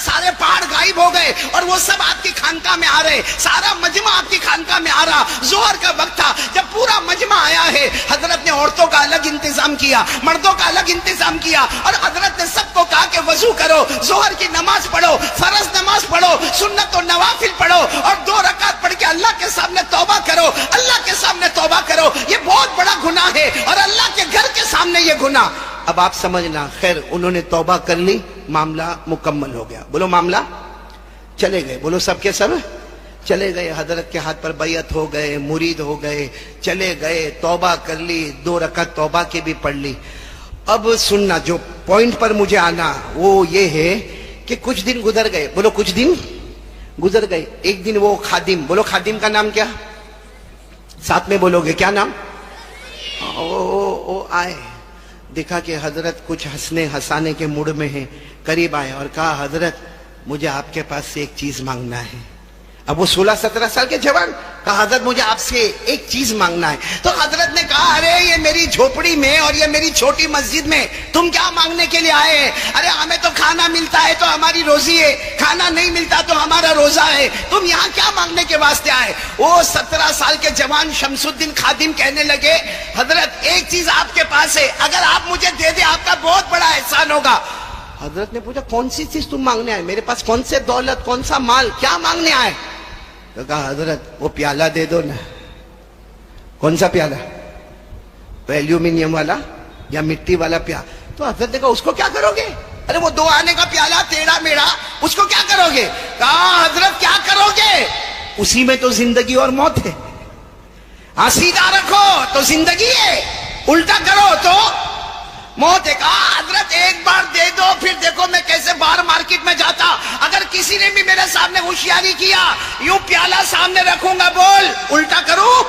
سارے پہاڑ غائب ہو گئے, اور وہ سب آپ کی خانقاہ میں آ رہے, سارا مجمع آپ کی خانقاہ میں آ رہا. ظہر کا وقت تھا, جب پورا مجمع آیا ہے, حضرت نے عورتوں کا الگ انتظام کیا, مردوں کا الگ انتظام کیا, اور حضرت نے سب کو کہا کہ وضو کرو, ظہر کی نماز پڑھو, فرض نماز پڑھو, سنت و نوافل پڑھو, اور 2 رکعت پڑھ کے اللہ کے سامنے توبہ کرو, اللہ کے سامنے توبہ کرو. یہ بہت بڑا گناہ ہے, اور اللہ کے گھر کے سامنے یہ گناہ. اب آپ سمجھنا, خیر انہوں نے توبہ کر لی, معاملہ مکمل ہو گیا. بولو معاملہ, چلے گئے. بولو سب کے سب چلے گئے. حضرت کے ہاتھ پر بیعت ہو گئے, مرید ہو گئے, چلے گئے, توبہ کر لی, 2 رکعت توبہ کی بھی پڑھ لی. اب سننا، جو پوائنٹ پر مجھے آنا وہ یہ ہے کہ کچھ دن گزر گئے. بولو کچھ دن گزر گئے. ایک دن وہ خادم، بولو خادم کا نام کیا؟ ساتھ میں بولو گے، کیا نام؟ وہ آئے، دیکھا کہ حضرت کچھ ہنسنے ہنسانے کے موڈ میں ہیں. قریب آئے اور کہا حضرت مجھے آپ کے پاس سے ایک چیز مانگنا ہے. اب وہ 16-17 سال کے جوان کہا حضرت مجھے آپ سے ایک چیز مانگنا ہے. تو حضرت نے کہا ارے یہ میری جھوپڑی میں اور یہ میری چھوٹی مسجد میں تم کیا مانگنے کے لیے آئے ہیں؟ ارے ہمیں تو کھانا ملتا ہے تو ہماری روزی ہے، کھانا نہیں ملتا تو ہمارا روزہ ہے، تم یہاں کیا مانگنے کے واسطے آئے؟ وہ 17 سال کے جوان شمس الدین خادم کہنے لگے حضرت ایک چیز آپ کے پاس ہے، اگر آپ مجھے دے دیں آپ کا بہت بڑا احسان ہوگا. حضرت نے پوچھا کون سی چیز تم مانگنے آئے؟ میرے پاس کون سے دولت، کون سا مال، کیا مانگنے آئے؟ تو کہا حضرت وہ پیالہ دے دو نا. کون سا پیالہ؟ ایلومینیم والا یا مٹی والا پیالہ؟ تو حضرت نے کہا اس کو کیا کرو گے؟ ارے وہ 2 آنے کا پیالہ ٹیڑھا میڑھا، اس کو کیا کرو گے؟ کہا حضرت کیا کرو گے؟ اسی میں تو زندگی اور موت ہے. ہاں سیدھا رکھو تو زندگی ہے، الٹا کرو تو موت ہے. کہا حضرت ایک بار دے دو پھر دیکھو میں کیسے باہر مارکیٹ میں جاتا. اگر کسی نے بھی میرے سامنے ہوشیاری کیا یوں پیالہ سامنے رکھوں گا، بول الٹا کروں.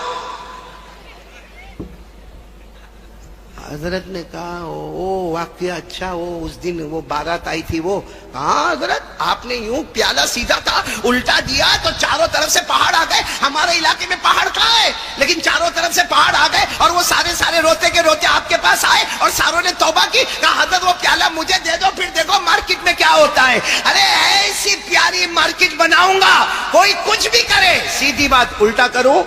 حضرت نے کہا او واقعہ اچھا، وہ اس دن وہ بارات آئی تھی وہ. ہاں حضرت آپ نے یوں پیالہ سیدھا تھا الٹا دیا تو چاروں طرف سے پہاڑ آ گئے. ہمارے علاقے میں پہاڑ کہاں ہے، لیکن چاروں طرف سے پہاڑ آ گئے اور وہ سارے روتے کے روتے آپ کے پاس آئے اور ساروں نے توبہ کی. کہا حضرت وہ پیالہ مجھے دے دو پھر دیکھو مارکیٹ میں کیا ہوتا ہے. ارے ایسی پیاری مارکیٹ بناؤں گا کوئی کچھ بھی کرے. سیدھی بات الٹا کرو.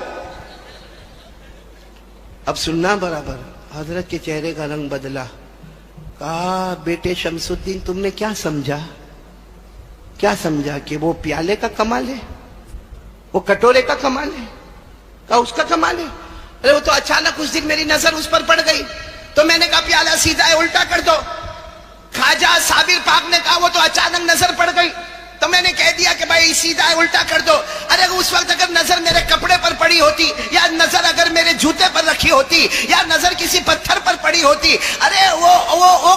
اب سننا برابر. حضرت کے چہرے کا رنگ بدلا. کہا بیٹے شمس الدین تم نے کیا سمجھا؟ کیا سمجھا کہ وہ پیالے کا کمال ہے، وہ کٹورے کا کمال ہے؟ کہا اس کا کمال ہے. ارے وہ تو اچانک اس دن میری نظر اس پر پڑ گئی تو میں نے کہا پیالہ سیدھا ہے الٹا کر دو. خواجہ صابر پاک نے کہا وہ تو اچانک نظر پڑ گئی تو میں نے کہہ دیا کہ بھائی سیدھا ہے الٹا کر دو. ارے اس وقت اگر نظر میرے کپڑے پر پڑی ہوتی یا نظر اگر میرے جوتے پر رکھی ہوتی یا نظر کسی پتھر پر پڑی ہوتی، ارے وہ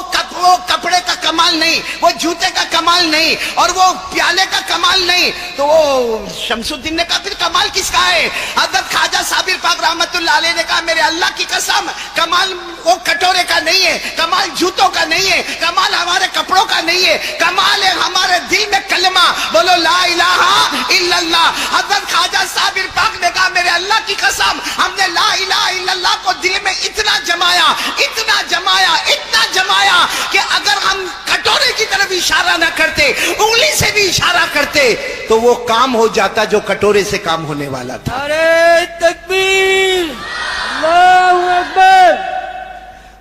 کپڑے کا کمال نہیں، وہ جوتے کا کمال نہیں اور وہ پیالے کا کمال نہیں. تو وہ شمس الدین نے کہا پھر کمال کس کا ہے؟ حضرت خواجہ صابر پاک رحمت اللہ علیہ نے کہا میرے اللہ کی قسم کمال وہ کٹورے کا نہیں ہے، کمال جوتوں کا نہیں ہے، کمال ہمارے کپڑوں کا نہیں ہے، کمال ہے ہمارے دل میں کلمہ. بولو لا الہ الا اللہ. حضرت خواجہ صابر پاک نے کہا میرے اللہ کی قسم ہم نے لا الہ الا اللہ کو دل میں اتنا جمایا اتنا جمایا اتنا جمایا کہ اگر ہم کٹورے کی طرف اشارہ نہ کرتے، انگلی سے بھی اشارہ کرتے تو وہ کام ہو جاتا جو کٹورے سے کام ہونے والا تھا. نعرہ تکبیر، اللہ اکبر.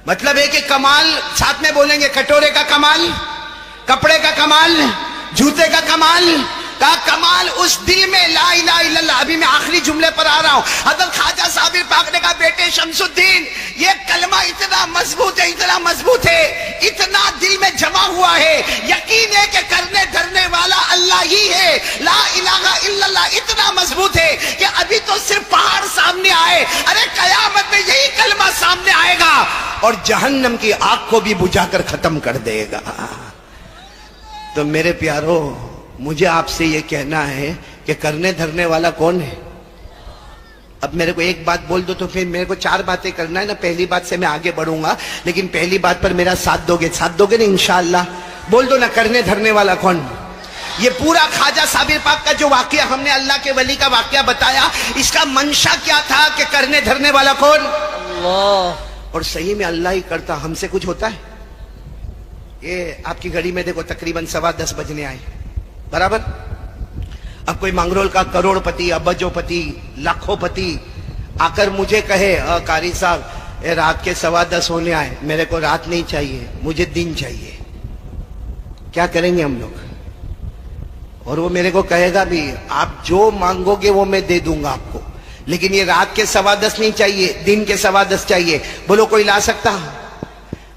مطلب ہے کہ کمال ساتھ میں بولیں گے، کٹورے کا کمال، کپڑے کا کمال، جوتے کا کمال. کا کمال اس دل میں لا الہ الا اللہ. ابھی میں آخری جملے پر آ رہا ہوں. حضرت خواجہ صابر پاک نے کہا بیٹے شمس الدین یہ کلمہ اتنا مضبوط ہے، اتنا مضبوط ہے، اتنا دل میں جمع ہوا ہے، یقین ہے کہ کرنے دھرنے والا اللہ ہی ہے. لا الہ الا اللہ اتنا مضبوط ہے کہ ابھی تو صرف پہاڑ سامنے آئے، ارے قیامت میں یہی کلمہ سامنے آئے گا اور جہنم کی آگ کو بھی بجھا کر ختم کر دے گا. تو میرے پیارو مجھے آپ سے یہ کہنا ہے کہ کرنے دھرنے والا کون ہے؟ اب میرے کو ایک بات بول دو تو پھر میرے کو 4 باتیں کرنا ہے نا. پہلی بات سے میں آگے بڑھوں گا لیکن پہلی بات پر میرا ساتھ دو گے نا انشاءاللہ. بول دو نا کرنے دھرنے والا کون؟ یہ پورا خواجہ صابر پاک کا جو واقعہ ہم نے اللہ کے ولی کا واقعہ بتایا، اس کا منشا کیا تھا کہ کرنے دھرنے والا کون؟ اللہ. اور صحیح میں اللہ ہی کرتا. ہم سے کچھ ہوتا ہے؟ یہ آپ کی گھڑی میں دیکھو تقریباً 10:15 بجنے آئے برابر. اب کوئی مانگرول کا کروڑ پتی، ابجو پتی، لاکھوں پتی آ کر مجھے کہے قاری صاحب رات کے 10:15 ہونے آئے، میرے کو رات نہیں چاہیے مجھے دن چاہیے، کیا کریں گے ہم لوگ؟ اور وہ میرے کو کہے گا بھی آپ جو مانگو گے وہ میں دے دوں گا آپ کو، لیکن یہ رات کے 10:15 نہیں چاہیے، دن کے 10:15 چاہیے. بولو کوئی لا سکتا؟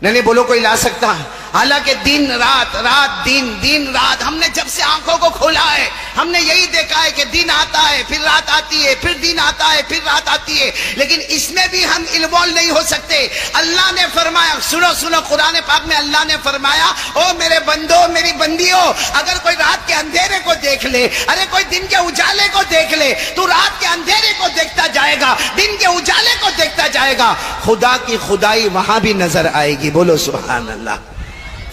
نہیں بولو کوئی لا سکتا؟ حالانکہ دن رات رات دن دن رات ہم نے جب سے آنکھوں کو کھولا ہے ہم نے یہی دیکھا ہے کہ دن آتا ہے پھر رات آتی ہے پھر دن آتا ہے پھر رات آتی ہے، لیکن اس میں بھی ہم انوالو نہیں ہو سکتے۔ اللہ نے فرمایا، سنو سنو، قرآن پاک میں اللہ نے فرمایا، او میرے بندو میری بندیوں، اگر کوئی رات کے اندھیرے کو دیکھ لے، ارے کوئی دن کے اجالے کو دیکھ لے، تو رات کے اندھیرے کو دیکھتا جائے گا، دن کے اجالے کو دیکھتا جائے گا، خدا کی خدائی وہاں بھی نظر آئے گی۔ بولو سبحان اللہ۔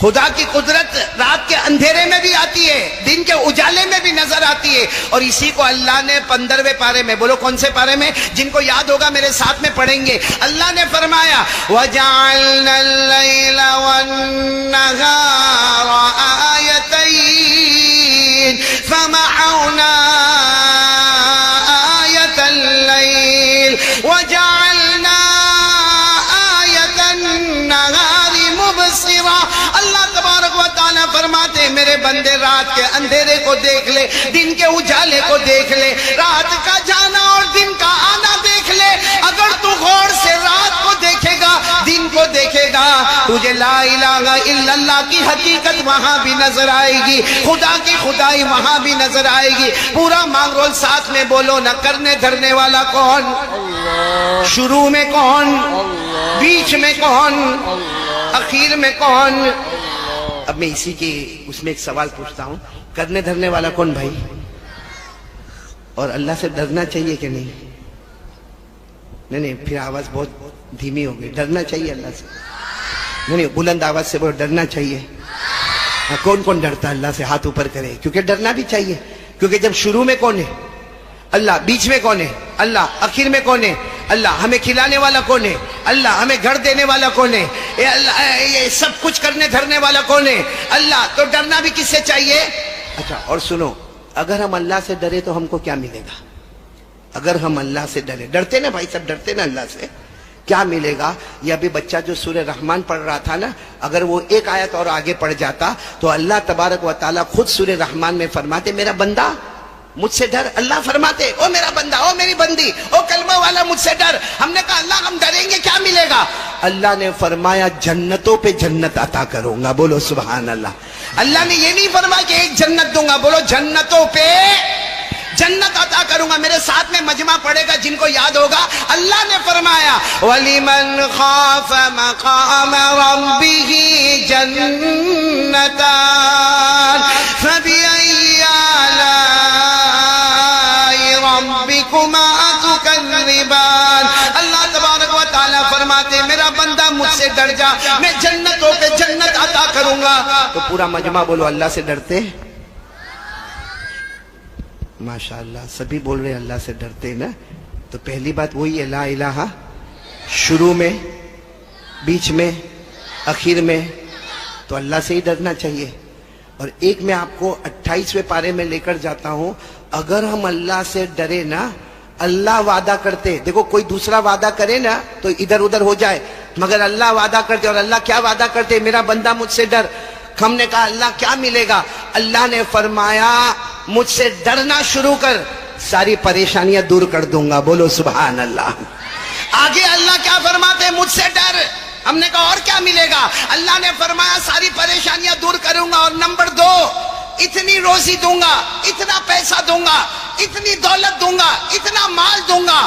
خدا کی قدرت رات کے اندھیرے میں بھی آتی ہے، دن کے اجالے میں بھی نظر آتی ہے، اور اسی کو اللہ نے 15ویں پارے میں، بولو کون سے پارے میں، جن کو یاد ہوگا میرے ساتھ میں پڑھیں گے، اللہ نے فرمایا وَجَعَلْنَا اللَّيْلَ وَالنَّهَارَ آيَتَيْنِ فَمَحَوْنَا آيَةَ اللَّيْلِ وَجَعَلْنَا آيَةَ النَّهَارِ مُبْصِرَةً۔ اللہ تبارک و تعالیٰ فرماتے ہیں میرے بندے رات کے اندھیرے کو دیکھ لے، دن کے اجالے کو دیکھ لے، رات کا جانا اور دن کا آنا دیکھ لے، اگر تو غور سے رات کو دیکھے گا، دن کو دیکھے گا، تجھے لا الہ الا اللہ کی حقیقت وہاں بھی نظر آئے گی، خدا کی خدائی وہاں بھی نظر آئے گی۔ پورا مانگرول ساتھ میں بولو نہ، کرنے دھرنے والا کون؟ شروع میں کون؟ بیچ میں کون؟ اخیر میں کون؟ اب میں اسی کی اس میں ایک سوال پوچھتا ہوں، کرنے دھرنے والا کون بھائی؟ اور اللہ سے ڈرنا چاہیے کہ نہیں؟ نہیں پھر آواز بہت دھیمی ہو گئی۔ ڈرنا چاہیے اللہ سے؟ نہیں بلند آواز سے بولو، ڈرنا چاہیے۔ کون کون ڈرتا اللہ سے؟ ہاتھ اوپر کرے، کیونکہ ڈرنا بھی چاہیے، کیونکہ جب شروع میں کون ہے؟ اللہ۔ بیچ میں کون ہے؟ اللہ۔ آخر میں کون ہے؟ اللہ۔ ہمیں کھلانے والا کون ہے؟ اللہ۔ ہمیں گھر دینے والا کون ہے؟ یہ سب کچھ کرنے دھرنے والا کون ہے؟ اللہ۔ تو ڈرنا بھی کس سے چاہیے؟ اچھا، اور سنو، اگر ہم اللہ سے ڈرے تو ہم کو کیا ملے گا؟ اگر ہم اللہ سے ڈرے، ڈرتے نا بھائی، سب ڈرتے نا اللہ سے، کیا ملے گا؟ یہ ابھی بچہ جو سورہ رحمان پڑھ رہا تھا نا، اگر وہ ایک آیت اور آگے پڑھ جاتا تو اللہ تبارک و تعالیٰ خود سورہ رحمان میں فرماتے میرا بندہ مجھ سے ڈر۔ اللہ فرماتے او میرا بندہ، او میری بندی، او کلمہ والا مجھ سے ڈر۔ ہم نے کہا اللہ ہم ڈریں گے، کیا ملے گا؟ اللہ نے فرمایا جنتوں پہ جنت عطا کروں گا۔ بولو سبحان اللہ۔ اللہ نے یہ نہیں فرمایا کہ ایک جنت دوں گا، بولو جنتوں پہ جنت عطا کروں گا۔ میرے ساتھ میں مجمع پڑے گا جن کو یاد ہوگا، اللہ نے فرمایا وَلِمَنْ خَافَ مَقَامَ رَبِّهِ جَنَّتَانِ فَبِأَيِّ آلَاءِ رَبِّكُمَا تُكَذِّبَانِ۔ اللہ تبارک و تعالیٰ فرماتے میرا بندہ مجھ سے ڈر جا، میں جنتوں پہ جنت عطا کروں گا۔ تو پورا مجمع بولو اللہ سے ڈرتے؟ ماشاءاللہ سبھی بول رہے اللہ سے ڈرتے نا۔ تو پہلی بات وہی ہے لا الہ، شروع میں، بیچ میں، اخیر میں، تو اللہ سے ہی ڈرنا چاہیے۔ اور ایک میں آپ کو 28ویں پارے میں لے کر جاتا ہوں، اگر ہم اللہ سے ڈرے نا، اللہ وعدہ کرتے، دیکھو کوئی دوسرا وعدہ کرے نا تو ادھر ادھر ہو جائے، مگر اللہ وعدہ کرتے، اور اللہ کیا وعدہ کرتے؟ میرا بندہ مجھ سے ڈر۔ ہم نے کہا اللہ کیا ملے گا؟ اللہ نے فرمایا مجھ سے ڈرنا شروع کر، ساری پریشانیاں دور کر دوں گا۔ بولو سبحان اللہ۔ آگے اللہ کیا فرماتے ہیں؟ مجھ سے ڈر۔ ہم نے کہا اور کیا ملے گا؟ اللہ نے فرمایا ساری پریشانیاں دور کروں گا، اور نمبر 2 اتنی روزی دوں گا، اتنا پیسہ دوں گا، اتنی دولت دوں گا، اتنا مال دوں گا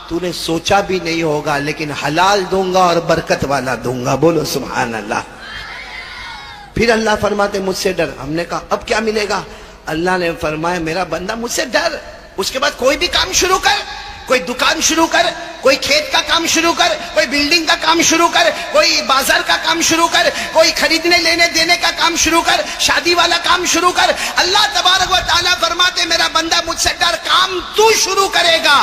تو نے سوچا بھی نہیں ہوگا، لیکن حلال دوں گا اور برکت والا دوں گا۔ بولو سبحان اللہ۔ پھر اللہ فرماتے مجھ سے ڈر۔ ہم نے کہا اب کیا ملے گا؟ اللہ نے فرمایا میرا بندہ مجھ سے ڈر، اس کے بعد کوئی بھی کام شروع کر، کوئی دکان شروع کر، کوئی کھیت کا کام شروع کر، کوئی بلڈنگ کا کام شروع کر، کوئی بازار کا کام شروع کر، کوئی خریدنے لینے دینے کا کام شروع کر، شادی والا کام شروع کر۔ اللہ تبارک و تعالیٰ فرماتے میرا بندہ مجھ سے ڈر، کام تو شروع کرے گا،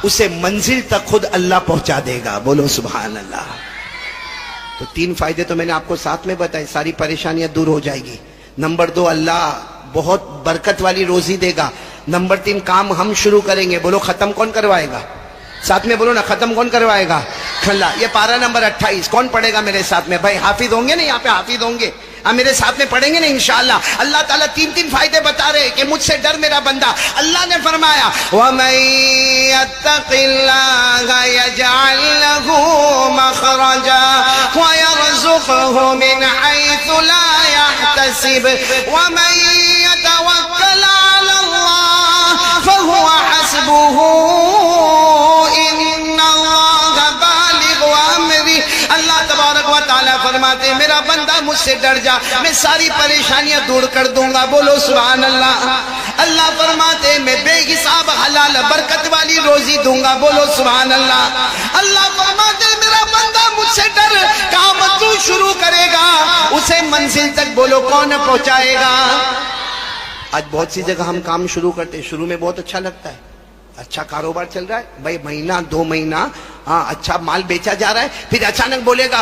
اسے منزل تک خود اللہ پہنچا دے گا۔ بولو سبحان اللہ۔ تو 3 فائدے تو میں نے آپ کو ساتھ میں بتائے، ساری پریشانیاں دور ہو جائے گی۔ نمبر 2 اللہ بہت برکت والی روزی دے گا۔ نمبر 3 کام ہم شروع کریں گے، بولو ختم کون کروائے گا؟ ساتھ میں بولو نا، ختم کون کروائے گا؟ اللہ۔ یہ پارہ نمبر 28 کون پڑھے گا میرے ساتھ میں؟ بھائی حافظ ہوں گے نا یہاں پہ؟ حافظ ہوں گے؟ میرے ساتھ میں پڑھیں گے نا انشاءاللہ۔ اللہ تعالیٰ 3 فائدے بتا رہے کہ مجھ سے ڈر میرا بندہ۔ اللہ نے فرمایا وَمَن يَتَّقِ اللَّهَ يَجْعَل لَّهُ مَخْرَجًا وَيَرْزُقْهُ مِنْ حَيْثُ حيث لا يحتسب ومن يتوكل على الله فهو حسبه ان الله بالغ امره. اللہ تبارک و تعالیٰ فرماتے ہیں میرا بندہ مجھ سے ڈر جا، میں ساری پریشانیاں دور کر دوں گا. بولو سبحان اللہ. اللہ فرماتے ہیں میں بے حساب حلال برکت والی روزی دوں گا. بولو سبحان اللہ. اللہ فرماتے ہیں میرا بندہ مجھ سے ڈر، کام تو شروع کرے گا اسے منزل تک بولو کون پہنچائے گا. آج بہت سی جگہ ہم کام شروع کرتے ہیں، شروع میں بہت اچھا لگتا ہے، اچھا کاروبار چل رہا ہے بھائی، مہینہ دو مہینہ اچھا مال بیچا جا رہا ہے، پھر اچانک بولے گا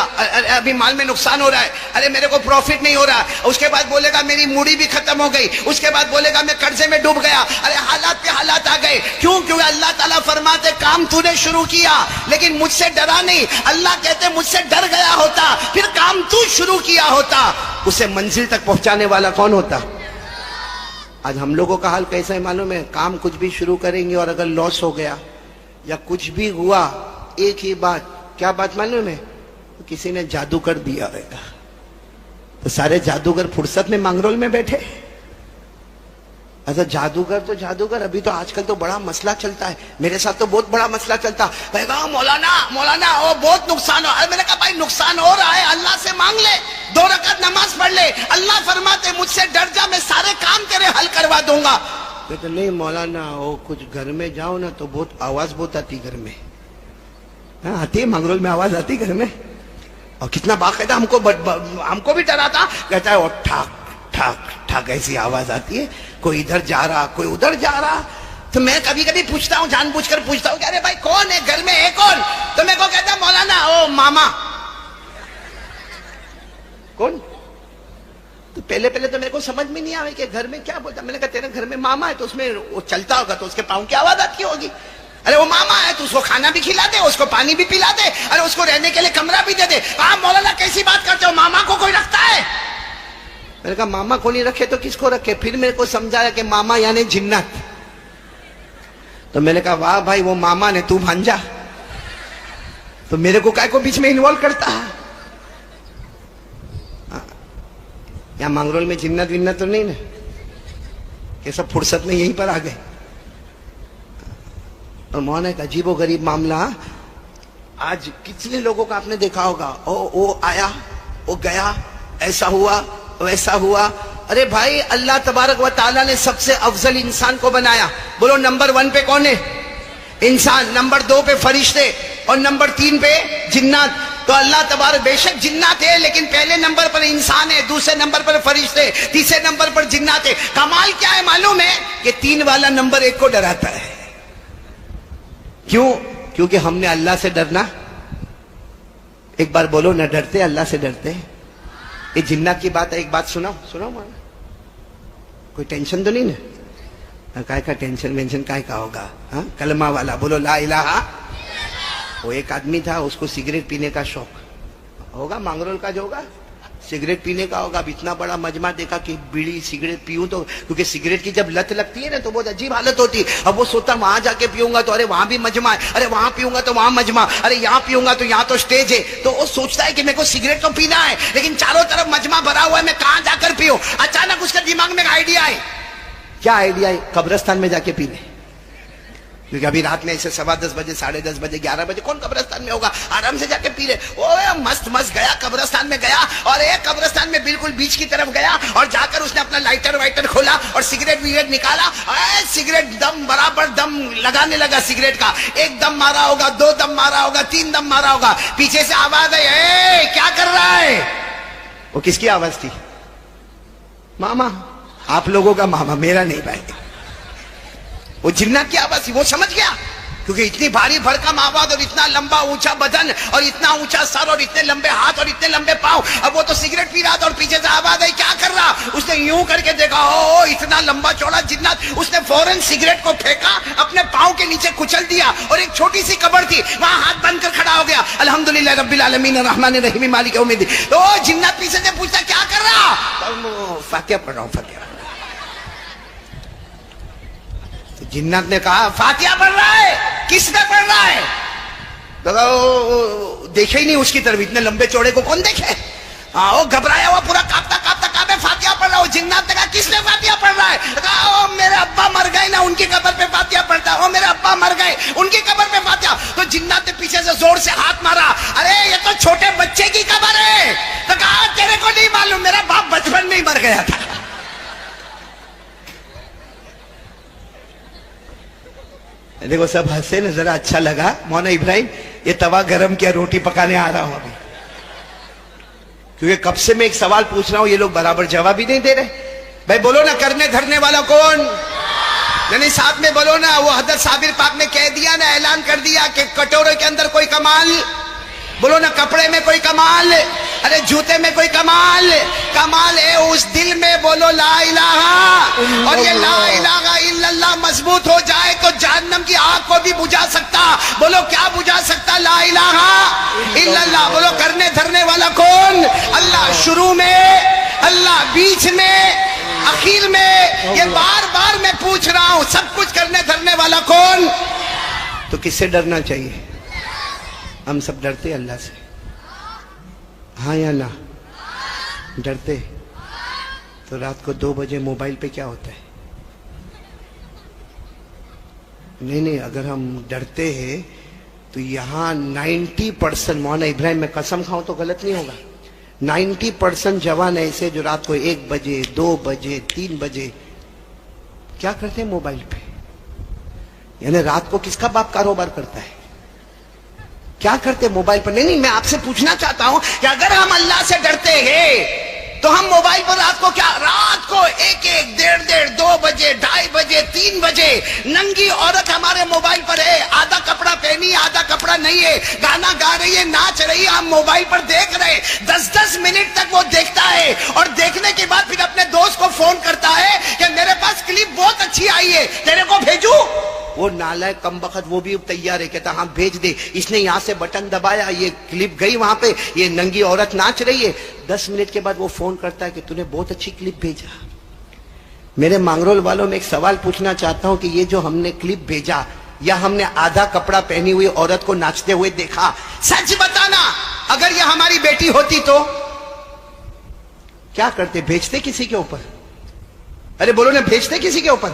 ابھی مال میں نقصان ہو رہا ہے، ارے میرے کو پروفٹ نہیں ہو رہا. اس کے بعد بولے گا میری موڑی بھی ختم ہو گئی. اس کے بعد بولے گا میں قرضے میں ڈوب گیا. ارے حالات پہ حالات آ گئے. کیوں؟ اللہ تعالیٰ فرماتے کام تو نے شروع کیا لیکن مجھ سے ڈرا نہیں. اللہ کہتے مجھ سے ڈر گیا ہوتا پھر کام تو شروع کیا ہوتا، اسے منزل تک پہنچانے والا کون ہوتا؟ آج ہم لوگوں کا حال کیسا ہے معلوم ہے؟ کام کچھ بھی شروع کریں گے اور اگر لاس ہو گیا یا کچھ بھی ہوا، ایک ہی بات، کیا بات معلوم ہے؟ کسی نے جادو کر دیا ہوگا. تو سارے جادوگر فرصت میں مانگرول میں بیٹھے. ایسا جادوگر تو جادوگر، ابھی تو آج کل تو بڑا مسئلہ چلتا ہے، میرے ساتھ تو بہت بڑا مسئلہ چلتا. میں کہا مولانا وہ بہت نقصان ہو. میں نے کہا بھائی نقصان ہو رہا ہے اللہ سے مانگ لے، 2 رکعت نماز پڑھ لے. اللہ فرماتے مجھ سے ڈر جا، میں سارے کام تیرے حل کروا دوں گا. کہتے نہیں مولانا وہ کچھ گھر میں جاؤ نا تو بہت آواز بہت آتی گھر میں. آتی ہے مانگرول میں آواز آتی گھر میں، اور کتنا باقاعدہ ہم کو بھی ڈراتا. کہتا ہے وہ ٹھاک ٹھاک ٹھاک ایسی آواز آتی ہے، کوئی ادھر جا رہا کوئی ادھر جا رہا. تو میں کبھی کبھی پوچھتا ہوں، جان بوجھ کر پوچھتا ہوں کہ ارے بھائی کون ہے گھر میں ہے کون؟ تو میں کو کہتا مولانا او ماما. کون؟ تو پہلے تو میرے کو سمجھ میں نہیں آئے کہ گھر میں کیا بولتا. میں نے کہا تیرے گھر میں ماما ہے تو اس میں وہ چلتا ہوگا تو اس کے پاؤں کی آواز آتی ہوگی. ارے وہ ماما ہے تو اس کو کھانا بھی کھلا دے، اس کو پانی بھی پلا دے، ارے اس کو رہنے کے لیے کمرہ بھی دے دے. مولانا کیسی بات کرتے ہو، ماما کو کوئی رکھتا ہے؟ میں نے کہا ماما کو نہیں رکھے تو کس کو رکھے؟ پھر میرے کو سمجھایا کہ ماما یعنی جنت. تو میں نے کہا واہ بھائی وہ ماما نے تو بھانجا، تو میرے کو کائے کو بیچ میں انوالو کرتا ہے؟ یا مانگرول میں جنت ونت تو نہیں نا کہ سب فرصت میں یہیں پر آ گئے. اور مولانا ایک عجیب و غریب معاملہ، آج کتنے لوگوں کا آپ نے دیکھا ہوگا وہ آیا وہ گیا، ایسا ہوا ویسا ہوا. ارے بھائی اللہ تبارک و تعالیٰ نے سب سے افضل انسان کو بنایا. بولو نمبر 1 پہ کون ہے؟ انسان. نمبر 2 پہ فرشتے اور نمبر 3 پہ جنات. تو اللہ تبارک بے شک جنات ہے لیکن پہلے نمبر پر انسان ہے، دوسرے نمبر پر فرشتے، تیسرے نمبر پر جنات ہے. کمال کیا ہے معلوم ہے؟ کہ 3 والا نمبر 1 کو ڈراتا ہے. کیوں؟ کیونکہ ہم نے اللہ سے ڈرنا. ایک بار بولو نہ ڈرتے، اللہ سے ڈرتے. یہ جنات کی بات ہے، ایک بات سناؤ مانا. کوئی ٹینشن تو نہیں نا؟ کائے کا ٹینشن وینشن کائے کا ہوگا؟ کلمہ والا بولو لا الہ. وہ ایک آدمی تھا اس کو سگریٹ پینے کا شوق ہوگا، مانگرول کا جو ہوگا سگریٹ پینے کا ہوگا. اب اتنا بڑا مجمع دیکھا کہ بیڑی سگریٹ پیوں تو، کیونکہ سگریٹ کی جب لت لگتی ہے نا تو بہت عجیب حالت ہوتی. اب وہ سوچتا وہاں جا کے پیوں گا تو ارے وہاں بھی مجمع ہے، ارے وہاں پیوں گا تو وہاں مجمع، ارے یہاں پیوں گا تو یہاں تو سٹیج ہے. تو وہ سوچتا ہے کہ میرے کو سگریٹ تو پینا ہے لیکن چاروں طرف مجمع بھرا ہوا ہے، میں کہاں جا کر پیوں؟ اچانک اس کے دماغ میں ایک آئیڈیا ہے. کیا آئیڈیا ہے؟ قبرستان میں جا کے پی لے. کیونکہ ابھی رات میں ایسے 10:15 بجے 10:30 بجے 11 بجے کون قبرستان میں ہوگا؟ آرام سے جا کے پی لے. مست گیا قبرستان میں گیا اور ایک قبرستان میں بالکل بیچ کی طرف گیا اور جا کر اس نے اپنا لائٹر وائٹر کھولا اور سگریٹ وگریٹ نکالا. سگریٹ دم برابر دم لگانے لگا سگریٹ کا. 1 دم مارا ہوگا، 2 دم مارا ہوگا، 3 دم مارا ہوگا. پیچھے سے آواز آئی اے کیا کر رہا ہے؟ وہ کس کی آواز تھی؟ ماما. آپ لوگوں کا ماما، میرا نہیں بھائی. وہ جنات کی آواز تھی. وہ سمجھ گیا کیونکہ اتنی بھاری بھرکم آواز اور اتنا لمبا اونچا بدن اور اتنا اونچا سر اور اتنے لمبے ہاتھ اور اتنے لمبے پاؤں. اب وہ تو سگریٹ پی رہا تھا اور پیچھے سے آواز آئی کیا کر رہا؟ اس نے یوں کر کے دیکھا اتنا لمبا چوڑا جنات. اس نے فوراً سگریٹ کو پھینکا، اپنے پاؤں کے نیچے کچل دیا اور ایک چھوٹی سی قبر تھی وہاں ہاتھ بند کر کھڑا ہو گیا. الحمدللہ رب العالمین الرحمن الرحیم مالک یوم الدین. تو جنات پیچھے سے پوچھتا کیا کر رہا؟ فاتحہ پڑھ رہا ہوں. فاتحہ. جنات نے کہا فاتحہ پڑھ رہا ہے. کس میں پڑھ رہا ہے؟ دیکھے ہی نہیں اس کی طرف، اتنے لمبے چوڑے کو کون دیکھے؟ ہاں وہ گھبرایا ہوا پورا کاپتا کاپتا کہا میں فاتحہ پڑھ رہا ہوں. جنات نے کہا کس نے فاتحہ پڑھ رہا ہے؟ کہا او میرے ابا مر گئے نا ان کی قبر پہ فاتحہ پڑھتا ہے. او میرے ابا مر گئے ان کی قبر پہ فاتحہ. تو جنات نے پیچھے سے زور سے ہاتھ مارا, ارے یہ تو چھوٹے بچے کی قبر ہے. تو کہا تیرے کو نہیں معلوم میرا باپ بچپن میں ہی مر گیا تھا. دیکھو سب ہنسے نا, ذرا اچھا لگا. مولانا ابراہیم یہ توا گرم کیا, روٹی پکانے آ رہا ہوں ابھی, کیونکہ کب سے میں ایک سوال پوچھ رہا ہوں, یہ لوگ برابر جواب ہی نہیں دے رہے. بھائی بولو نا, کرنے دھرنے والا کون؟ یعنی ساتھ میں بولو نا. وہ حضرت صابر پاک نے کہہ دیا نا, اعلان کر دیا کہ کٹورے کے اندر کوئی کمال, بولو نا کپڑے میں کوئی کمال, ارے جوتے میں کوئی کمال, کمال ہے اس دل میں. بولو لا الہ, اور یہ لا الہ الا اللہ مضبوط ہو جائے تو جہنم کی آگ کو بھی بجھا سکتا. بولو کیا بجھا سکتا؟ لا الہ الا اللہ. بولو کرنے دھرنے والا کون؟ اللہ. شروع میں اللہ, بیچ میں, اخیر میں. یہ بار بار میں پوچھ رہا ہوں, سب کچھ کرنے دھرنے والا کون؟ تو کس سے ڈرنا چاہیے؟ ہم سب ڈرتے اللہ سے, ہاں یا نہ؟ ڈرتے. تو رات کو 2 بجے موبائل پہ کیا ہوتا ہے؟ نہیں, اگر ہم ڈرتے ہیں تو یہاں 90%, مولانا ابراہیم میں قسم کھاؤں تو غلط نہیں ہوگا, 90% جوان ایسے جو رات کو 1 بجے 2 بجے 3 بجے کیا کرتے ہیں؟ موبائل پہ. یعنی رات کو کس کا باپ کاروبار کرتا ہے؟ کیا کرتے موبائل پر؟ نہیں, میں آپ سے پوچھنا چاہتا ہوں کہ اگر ہم اللہ سے ڈرتے ہیں تو ہم موبائل پر رات کو کیا, رات کو 1 1 2 بجے 2:30 بجے 3 بجے ننگی عورت ہمارے موبائل پر ہے, آدھا کپڑا پہنی آدھا کپڑا نہیں ہے, گانا گا رہی ہے, ناچ رہی ہے, ہم موبائل پر دیکھ رہے. 10 منٹ تک وہ دیکھتا ہے, اور دیکھنے کے بعد پھر اپنے دوست کو فون کرتا ہے کہ میرے پاس کلپ بہت اچھی آئی ہے, تیرے کو بھیجوں؟ وہ نالائق کمبخت وہ بھی تیار ہے, کہتا ہاں بھیج دے. اس نے یہاں سے بٹن دبایا, یہ کلپ گئی وہاں پہ, یہ ننگی عورت ناچ رہی ہے. 10 منٹ کے بعد وہ فون کرتا ہے کہ تو نے بہت اچھی کلپ بھیجا. میرے مانگرول والوں میں ایک سوال پوچھنا چاہتا ہوں کہ یہ جو ہم نے کلپ بھیجا یا ہم نے آدھا کپڑا پہنی ہوئی عورت کو ناچتے ہوئے دیکھا, سچ بتانا اگر یہ ہماری بیٹی ہوتی تو کیا کرتے؟ بھیجتے کسی کے اوپر؟ ارے بولو نا, بھیجتے کسی کے اوپر؟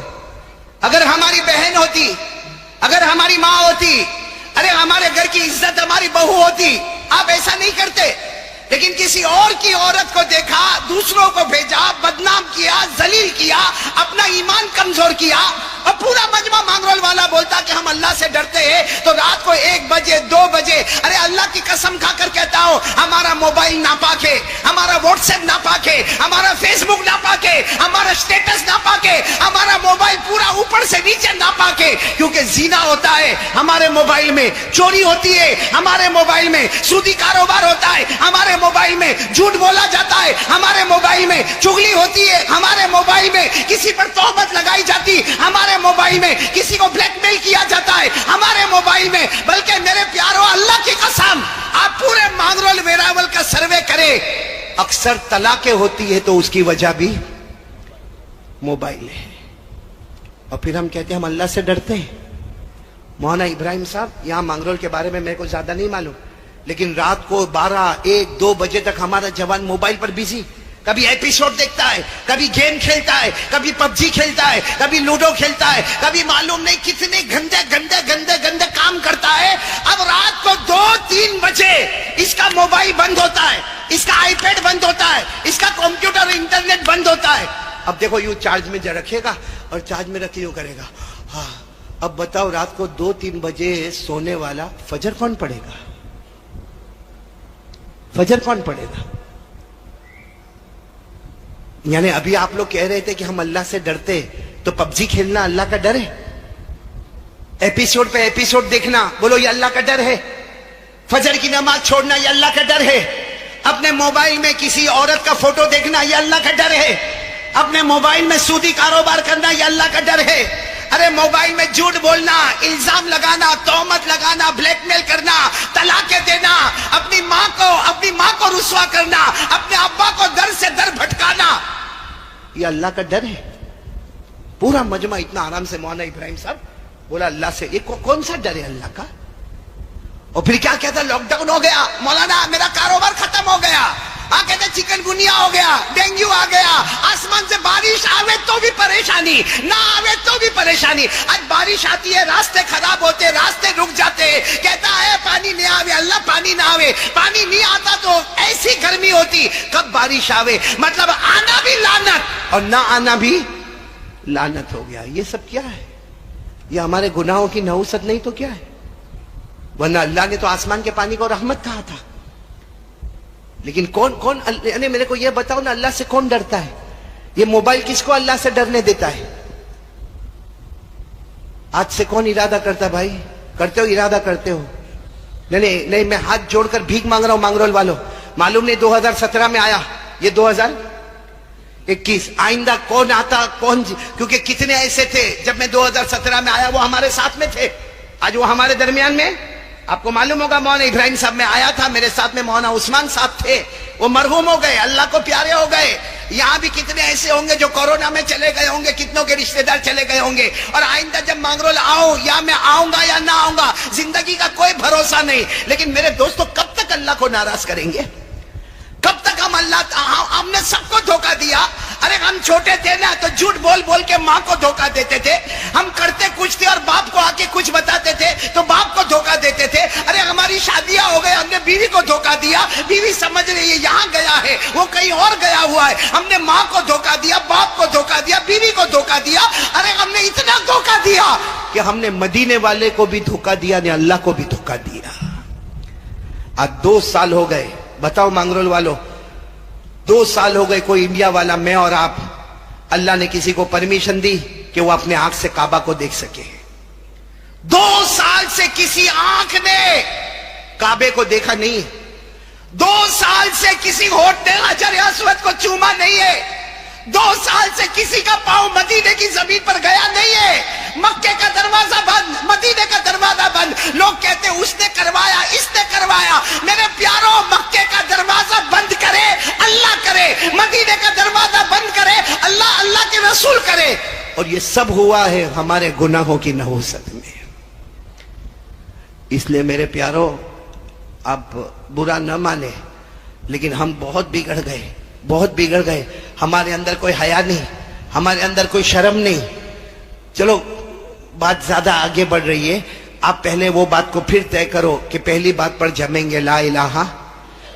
اگر ہماری بہن ہوتی, اگر ہماری ماں ہوتی, ارے ہمارے گھر کی عزت ہماری بہو ہوتی, آپ ایسا نہیں کرتے. لیکن کسی اور کی عورت کو دیکھا, دوسروں کو بھیجا, بدنام کیا, ذلیل کیا, اپنا ایمان کمزور کیا, اور پورا مجمع مانگرول والا بولتا کہ ہم اللہ سے ڈرتے ہیں. تو رات کو 1 بجے 2 بجے, ارے اللہ کی قسم کھا کر کہتا ہوں, ہمارا موبائل ناپاک ہے, ہمارا واٹس ایپ ناپاک ہے, ہمارا فیس بک ناپاک ہے, ہمارا اسٹیٹس ناپاک ہے, ہمارا موبائل پورا اوپر سے نیچے ناپاک ہے. کیونکہ زنا ہوتا ہے ہمارے موبائل میں, چوری ہوتی ہے ہمارے موبائل میں, سودی کاروبار ہوتا ہے ہمارے موبائل میں, جھوٹ بولا جاتا ہے ہمارے موبائل میں, چغلی ہوتی ہے ہمارے موبائل میں, کسی پر تہمت لگائی جاتی ہمارے موبائل میں, کسی کو بلیک میل کیا جاتا ہے ہمارے موبائل میں. بلکہ میرے پیارو, اللہ کی قسم, آپ پورے مانگرول ویراول کا سروے کریں, اکثر طلاقیں ہوتی ہے تو اس کی وجہ بھی موبائل ہے. اور پھر ہم کہتے ہیں ہم اللہ سے ڈرتے ہیں. مولانا ابراہیم صاحب, یہاں مانگرول کے بارے میں میرے کو زیادہ نہیں معلوم, لیکن رات کو 12 1 2 بجے تک ہمارا جوان موبائل پر بزی, کبھی ایپیسوڈ دیکھتا ہے, کبھی گیم کھیلتا ہے, کبھی PUBG کھیلتا ہے, کبھی لوڈو کھیلتا ہے, کبھی معلوم نہیں کتنے گندے گندے گندے گندے کام کرتا ہے. اب رات کو 2 3 بجے اس کا موبائل بند ہوتا ہے, اس کا آئی پیڈ بند ہوتا ہے, اس کا کمپیوٹر انٹرنیٹ بند ہوتا ہے. اب دیکھو یوں چارج میں رکھے گا, اور چارج میں رکھ یوں کرے گا. ہاں, اب بتاؤ رات کو 2 3 بجے سونے والا فجر کون پڑھے گا؟ فجر کون پڑھے گا؟ یعنی ابھی آپ لوگ کہہ رہے تھے کہ ہم اللہ سے ڈرتے, تو PUBG کھیلنا اللہ کا ڈر ہے؟ ایپیسوڈ پہ ایپیسوڈ دیکھنا, بولو یہ اللہ کا ڈر ہے؟ فجر کی نماز چھوڑنا یہ اللہ کا ڈر ہے؟ اپنے موبائل میں کسی عورت کا فوٹو دیکھنا یہ اللہ کا ڈر ہے؟ اپنے موبائل میں سودی کاروبار کرنا یہ اللہ کا ڈر ہے؟ ارے موبائل میں جھوٹ بولنا, الزام لگانا, تہمت لگانا, بلیک میل کرنا, طلاقیں دینا, اپنی ماں کو رسوا کرنا, اپنے ابا کو در سے در بھٹکانا, یہ اللہ کا ڈر ہے؟ پورا مجمع اتنا آرام سے مولانا ابراہیم صاحب بولا اللہ سے, یہ کون سا ڈر ہے اللہ کا؟ اور پھر کیا کہتا, لاک ڈاؤن ہو گیا مولانا, میرا کاروبار ختم ہو گیا. آ کے کہتے چکن گنیا ہو گیا، ڈینگو آ گیا، آسمان سے بارش آوے تو بھی پریشانی، نہ آوے تو بھی پریشانی۔ آج بارش آتی ہے، راستے خراب ہوتے، راستے رک جاتے، کہتا ہے پانی نہیں آوے، اللہ پانی نہ آوے، پانی نہیں آتا تو ایسی گرمی ہوتی، کب بارش آوے، مطلب آنا بھی لعنت اور نہ آنا بھی لعنت ہو گیا۔ یہ سب کیا ہے؟ یہ ہمارے گناہوں کی نحوست نہیں تو کیا ہے؟ ورنہ اللہ نے تو آسمان کے پانی کو رحمت کہا تھا۔ لیکن کون یعنی میرے کو یہ بتاؤ نا، اللہ سے کون ڈرتا ہے؟ یہ موبائل کس کو اللہ سے ڈرنے دیتا ہے؟ آج سے کون ارادہ کرتا بھائی؟ کرتے ہو ارادہ کرتے ہو؟ نہیں میں ہاتھ جوڑ کر بھیک مانگ رہا ہوں مانگرول والوں، معلوم نہیں 2017 میں آیا، یہ 2021 آئندہ کون آتا کون، کیونکہ کتنے ایسے تھے جب میں 2017 میں آیا وہ ہمارے ساتھ میں تھے، آج وہ ہمارے درمیان میں۔ آپ کو معلوم ہوگا مولانا ابراہیم صاحب میں آیا تھا، میرے ساتھ میں مولانا عثمان صاحب تھے، وہ مرحوم ہو گئے، اللہ کو پیارے ہو گئے۔ یہاں بھی کتنے ایسے ہوں گے جو کورونا میں چلے گئے ہوں گے، کتنوں کے رشتہ دار چلے گئے ہوں گے، اور آئندہ جب مانگرول آؤں یا میں آؤں گا یا نہ آؤں گا، زندگی کا کوئی بھروسہ نہیں۔ لیکن میرے دوستو کب تک اللہ کو ناراض کریں گے؟ کب تک ہم نے سب کو دھوکہ دیا۔ ارے ہم چھوٹے تھے نا تو جھوٹ بول بول کے ماں کو دھوکہ دیتے تھے، ہم کرتے کچھ تھے اور باپ کو آ کے کچھ بتاتے تھے تو باپ کو دھوکہ دیتے تھے۔ ارے ہماری شادیاں ہو گئے، ہم نے بیوی کو دھوکہ دیا، بیوی سمجھ رہی ہے یہاں گیا ہے وہ کہیں اور گیا ہوا ہے، ہم نے ماں کو دھوکہ دیا، باپ کو دھوکہ دیا، بیوی کو دھوکہ دیا۔ ارے ہم نے اتنا دھوکہ دیا کہ ہم نے مدینے والے کو بھی دھوکہ دیا، نے اللہ کو بھی دھوکہ دیا۔ آج 2 سال ہو گئے، بتاؤ مانگرول والوں، 2 سال ہو گئے کوئی انڈیا والا، میں اور آپ، اللہ نے کسی کو پرمیشن دی کہ وہ اپنے آنکھ سے کعبہ کو دیکھ سکے؟ 2 سال سے کسی آنکھ نے کعبے کو دیکھا نہیں ہے، 2 سال سے کسی ہونٹ نے حجر اسود کو چوما نہیں ہے، 2 سال سے کسی کا پاؤں مدینے کی زمین پر گیا نہیں ہے۔ مکے کا دروازہ بند، مدینے کا دروازہ بند، لوگ کہتے اس نے کروایا، اس نے کروایا۔ میرے پیاروں، مکے کا دروازہ بند کرے اللہ کرے، مدینے کا دروازہ بند کرے اللہ کے رسول کرے، اور یہ سب ہوا ہے ہمارے گناہوں کی نحوست میں۔ اس لیے میرے پیاروں، آپ برا نہ مانے، لیکن ہم بہت بگڑ گئے، بہت بگڑ گئے۔ ہمارے اندر کوئی حیا نہیں، ہمارے اندر کوئی شرم نہیں۔ چلو بات زیادہ آگے بڑھ رہی ہے، آپ پہلے وہ بات کو پھر طے کرو کہ پہلی بات پر جمیں گے لا الہ۔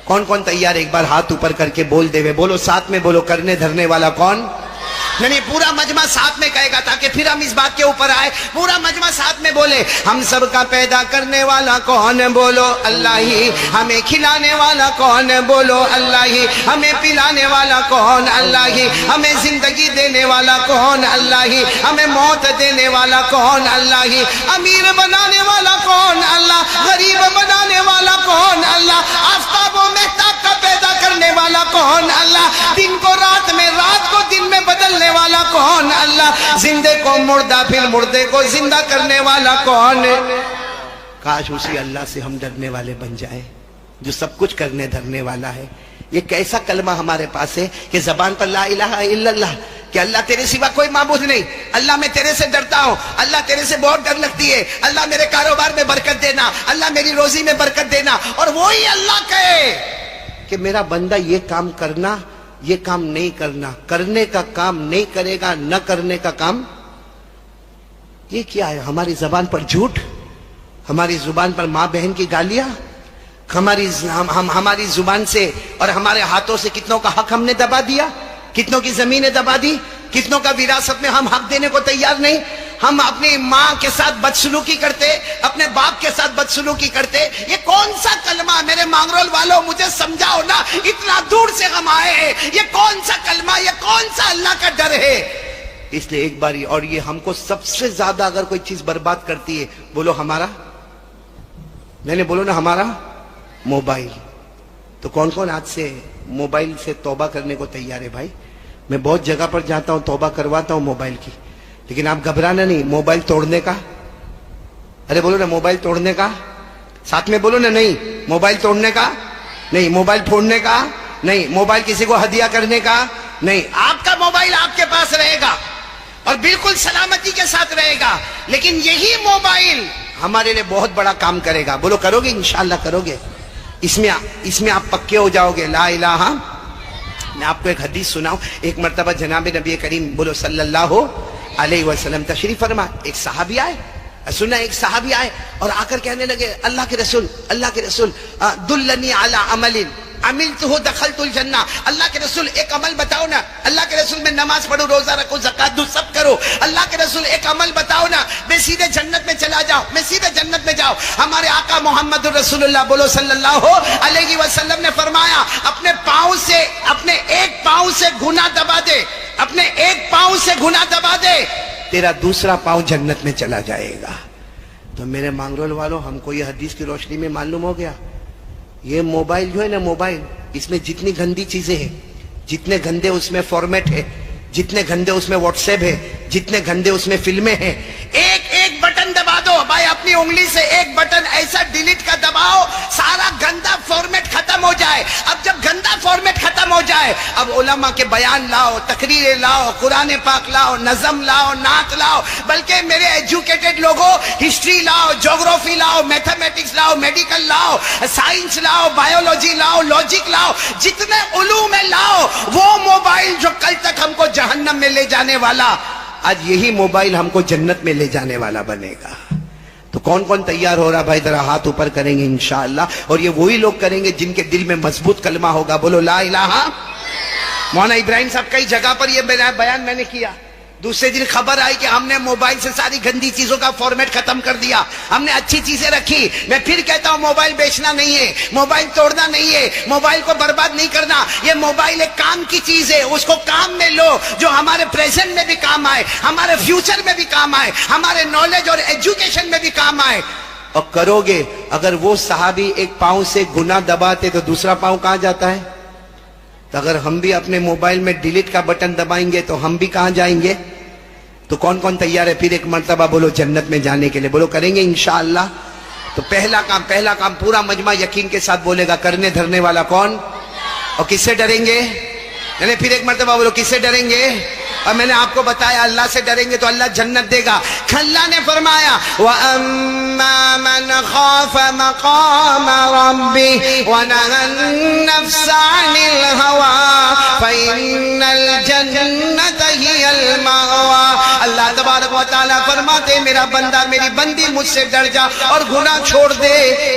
کون تیار؟ ایک بار ہاتھ اوپر کر کے بول دے ہوئے، بولو ساتھ میں بولو، کرنے دھرنے والا کون؟ نہیں پورا مجمع ساتھ میں کہے گا تاکہ پھر ہم اس بات کے اوپر آئے۔ پورا مجمع ساتھ میں بولے، ہم سب کا پیدا کرنے والا کون؟ بولو اللہ ہی۔ ہمیں کھلانے والا کون؟ بولو اللہ ہی۔ ہمیں پلانے والا کون؟ اللہ ہی۔ ہمیں زندگی دینے والا کون؟ اللہ ہی۔ ہمیں موت دینے والا کون؟ اللہ ہی۔ امیر بنانے والا کون؟ اللہ۔ غریب بنانے والا کون؟ اللہ۔ آفتاب و مہتاب کا پیدا کرنے والا کون؟ اللہ۔ دن کو رات میں، رات کو دن میں بدلنے والا کون؟ اللہ۔ زندے کو مردہ، پھر مردے کو زندہ کرنے والا کون؟ کاش اسی اللہ سے ہم ڈرنے والے بن جائیں جو سب کچھ کرنے دھرنے والا ہے۔ یہ کیسا کلمہ ہمارے پاس ہے کہ زبان پر لا الہ الا اللہ، کہ اللہ تیرے سوا کوئی معبود نہیں، اللہ میں تیرے سے ڈرتا ہوں، اللہ تیرے سے بہت ڈر لگتی ہے، اللہ میرے کاروبار میں برکت دینا، اللہ میری روزی میں برکت دینا۔ اور وہی اللہ کہے کہ میرا بندہ یہ کام کرنا، یہ کام نہیں کرنا، کرنے کا کام نہیں کرے گا، نہ کرنے کا کام۔ یہ کیا ہے؟ ہماری زبان پر جھوٹ، ہماری زبان پر ماں بہن کی گالیاں، ہماری زبان سے اور ہمارے ہاتھوں سے کتنوں کا حق ہم نے دبا دیا، کتنوں کی زمینیں دبا دی، کتنوں کا وراثت میں ہم حق دینے کو تیار نہیں۔ ہم اپنی ماں کے ساتھ بدسلوکی کرتے، اپنے باپ کے ساتھ بدسلوکی کرتے۔ یہ کون سا کلمہ؟ میرے مانگرول والوں مجھے سمجھاؤ نا، اتنا دور سے ہم آئے ہیں، یہ کون سا کلمہ، یہ کون سا اللہ کا ڈر ہے؟ اس لیے ایک باری، اور یہ ہم کو سب سے زیادہ اگر کوئی چیز برباد کرتی ہے، بولو ہمارا، میں نے بولو نا ہمارا موبائل۔ تو کون آج سے موبائل سے توبہ کرنے کو تیار ہے؟ بھائی میں بہت جگہ پر جاتا ہوں، توبہ کرواتا ہوں موبائل کی، لیکن آپ گھبرانا نہیں۔ موبائل توڑنے کا، ارے بولو نا موبائل توڑنے کا، ساتھ میں بولو نا، نہیں موبائل توڑنے کا نہیں، موبائل پھوڑنے کا نہیں، موبائل کسی کو ہدیہ کرنے کا نہیں۔ آپ کا موبائل آپ کے پاس رہے گا اور بالکل سلامتی کے ساتھ رہے گا، لیکن یہی موبائل ہمارے لیے بہت بڑا کام کرے گا۔ بولو کرو گے؟ انشاءاللہ کرو گے۔ اس میں آپ پکے ہو جاؤ گے لا الہ میں آپ کو ایک حدیث سناؤں. ایک مرتبہ جناب نبی کریم بولو صلی اللہ علیہ وسلم تشریف فرما. ایک صحابی آئے, سننا, ایک صحابی آئے اور آ کر کہنے لگے اللہ کے رسول دلنی علی عمل عملتہ دخلت الجنہ. اللہ کے رسول ایک عمل بتاؤ نا. اللہ کے رسول میں نماز پڑھوں, روزہ رکھوں, زکات دوں, سب کرو. اللہ کے رسول ایک عمل بتاؤ نا, میں سیدھے جنت میں چلا جاؤں, میں سیدھے جنت میں جاؤں. ہمارے آقا محمد رسول اللہ بولو صلی اللہ علیہ وسلم نے فرمایا اپنے پاؤں سے, اپنے ایک پاؤں سے گناہ دبا دے, اپنے ایک پاؤں سے گناہ دبا دے, تیرا دوسرا پاؤں جنت میں چلا جائے گا. تو میرے مانگرول والوں, ہم کو یہ حدیث کی روشنی میں معلوم ہو گیا, یہ موبائل جو ہے نا, موبائل, اس میں جتنی گندی چیزیں ہیں, جتنے گندے اس میں فارمیٹ ہے, جتنے گندے اس میں واٹس ایپ ہے, جتنے گندے اس میں فلمیں ہیں, ایک ایک بٹن دبا دو بھائی, اپنی انگلی سے ایک بٹن ایسا ڈیلیٹ کا دباؤ, سارا گندا فارمیٹ ختم ہو جائے. اب جب گندا فارمیٹ ختم ہو جائے, اب علماء کے بیان لاؤ, تقریریں لاؤ, قرآن پاک لاؤ, نظم لاؤ, نعت لاؤ, بلکہ میرے ایجوکیٹڈ لوگوں ہسٹری لاؤ, جغرافی لاؤ, میتھمیٹکس لاؤ, میڈیکل لاؤ, سائنس لاؤ, بایولوجی لاؤ, لاجک لاؤ, جتنے علوم میں لاؤ. وہ موبائل جو کل تک ہم کو جہنم میں لے جانے والا, آج یہی موبائل ہم کو جنت میں لے جانے والا بنے گا. تو کون کون تیار ہو رہا بھائی, ذرا ہاتھ اوپر کریں گے انشاءاللہ. اور یہ وہی لوگ کریں گے جن کے دل میں مضبوط کلمہ ہوگا, بولو لا الہ. مولانا ابراہیم صاحب کئی جگہ پر یہ بیان میں نے کیا. دوسرے دن خبر آئی کہ ہم نے موبائل سے ساری گندی چیزوں کا فارمیٹ ختم کر دیا, ہم نے اچھی چیزیں رکھی. میں پھر کہتا ہوں موبائل بیچنا نہیں ہے, موبائل توڑنا نہیں ہے, موبائل کو برباد نہیں کرنا. یہ موبائل ایک کام کی چیز ہے, اس کو کام میں لو جو ہمارے پریزنٹ میں بھی کام آئے, ہمارے فیوچر میں بھی کام آئے, ہمارے نالج اور ایجوکیشن میں بھی کام آئے. اور کرو گے. اگر وہ صحابی ایک پاؤں سے گناہ دباتے تو دوسرا پاؤں کہاں جاتا ہے؟ تو اگر ہم بھی اپنے موبائل میں ڈیلیٹ کا بٹن دبائیں گے تو ہم بھی کہاں جائیں گے؟ تو کون کون تیار ہے پھر ایک مرتبہ بولو جنت میں جانے کے لیے؟ بولو کریں گے انشاءاللہ. تو پہلا کام پورا مجمع یقین کے ساتھ بولے گا, کرنے دھرنے والا کون؟ اور کس سے ڈریں گے؟ یعنی پھر ایک مرتبہ بولو کس سے ڈریں گے؟ اور میں نے آپ کو بتایا اللہ سے ڈریں گے تو اللہ جنت دے گا. اللہ نے فرمایا وَأَمَّا مَنْ خَافَ مَقَامَ رَبِّهِ وَنَهَى النَّفْسَ عَنِ الْهَوَىٰ فَإِنَّ الْجَنَّةَ هِيَ الْمَأْوَىٰ. اللہ تبارک و تعالیٰ فرماتے میرا بندہ میری بندی مجھ سے ڈر جا اور گناہ چھوڑ دے,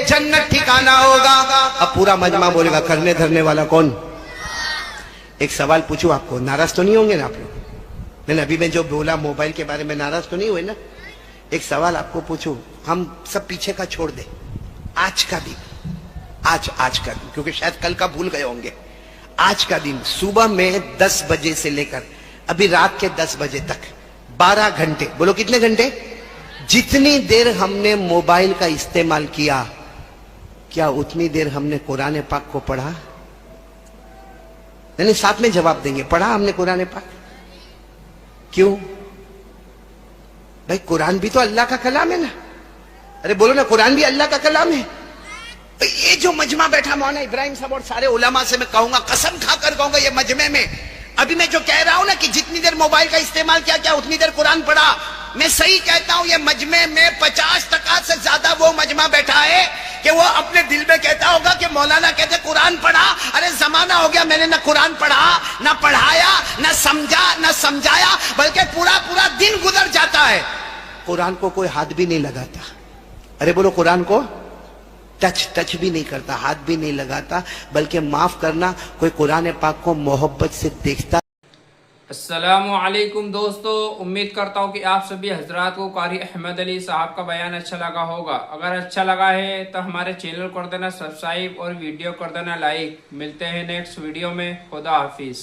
جنت ٹھکانہ ہوگا. اب پورا مجمع بولے گا کرنے دھرنے والا کون؟ ایک سوال پوچھو آپ کو, ناراض تو نہیں ہوں گے نا آپ لوگ؟ میں نے ابھی میں جو بولا موبائل کے بارے میں ناراض تو نہیں ہوئے نا؟ ایک سوال آپ کو پوچھو, ہم سب پیچھے کا چھوڑ دیں, آج کا دن, آج کا دن, کیونکہ شاید کل کا بھول گئے ہوں گے. آج کا دن صبح میں 10 بجے سے لے کر ابھی رات کے 10 بجے تک 12 گھنٹے, بولو کتنے گھنٹے؟ جتنی دیر ہم نے موبائل کا استعمال کیا, کیا اتنی دیر ہم نے قرآن پاک کو پڑھا؟ یعنی ساتھ میں جواب دیں گے, پڑھا ہم نے قرآن پاک؟ کیوں بھائی؟ قرآن بھی تو اللہ کا کلام ہے نا. ارے بولو نا, قرآن بھی اللہ کا کلام ہے. یہ جو مجمع بیٹھا مولانا ابراہیم صاحب اور سارے علماء سے میں کہوں گا, قسم کھا کر کہوں گا, یہ مجمع میں ابھی میں جو کہہ رہا ہوں نا کہ جتنی دیر موبائل کا استعمال کیا اتنی دیر قرآن پڑھا, میں صحیح کہتا ہوں. یہ مجمع میں 50% سے زیادہ وہ مجمع بیٹھا ہے کہ وہ اپنے دل میں کہتا ہوگا کہ مولانا کہتے قرآن پڑھا. ارے زمانہ ہو گیا میں نے نہ قرآن پڑھا, نہ پڑھایا, نہ سمجھا, نہ سمجھایا, بلکہ پورا دن گزر جاتا ہے, قرآن کو کوئی ہاتھ بھی نہیں لگاتا. ارے بولو قرآن کو ٹچ بھی نہیں کرتا, ہاتھ بھی نہیں لگاتا, بلکہ معاف کرنا کوئی قرآن پاک کو محبت سے دیکھتا. السلام علیکم دوستو, امید کرتا ہوں کہ آپ سبھی حضرات کو قاری احمد علی صاحب کا بیان اچھا لگا ہوگا. اگر اچھا لگا ہے تو ہمارے چینل کر دینا سبسکرائب اور ویڈیو کر دینا لائک. ملتے ہیں نیکسٹ ویڈیو میں. خدا حافظ.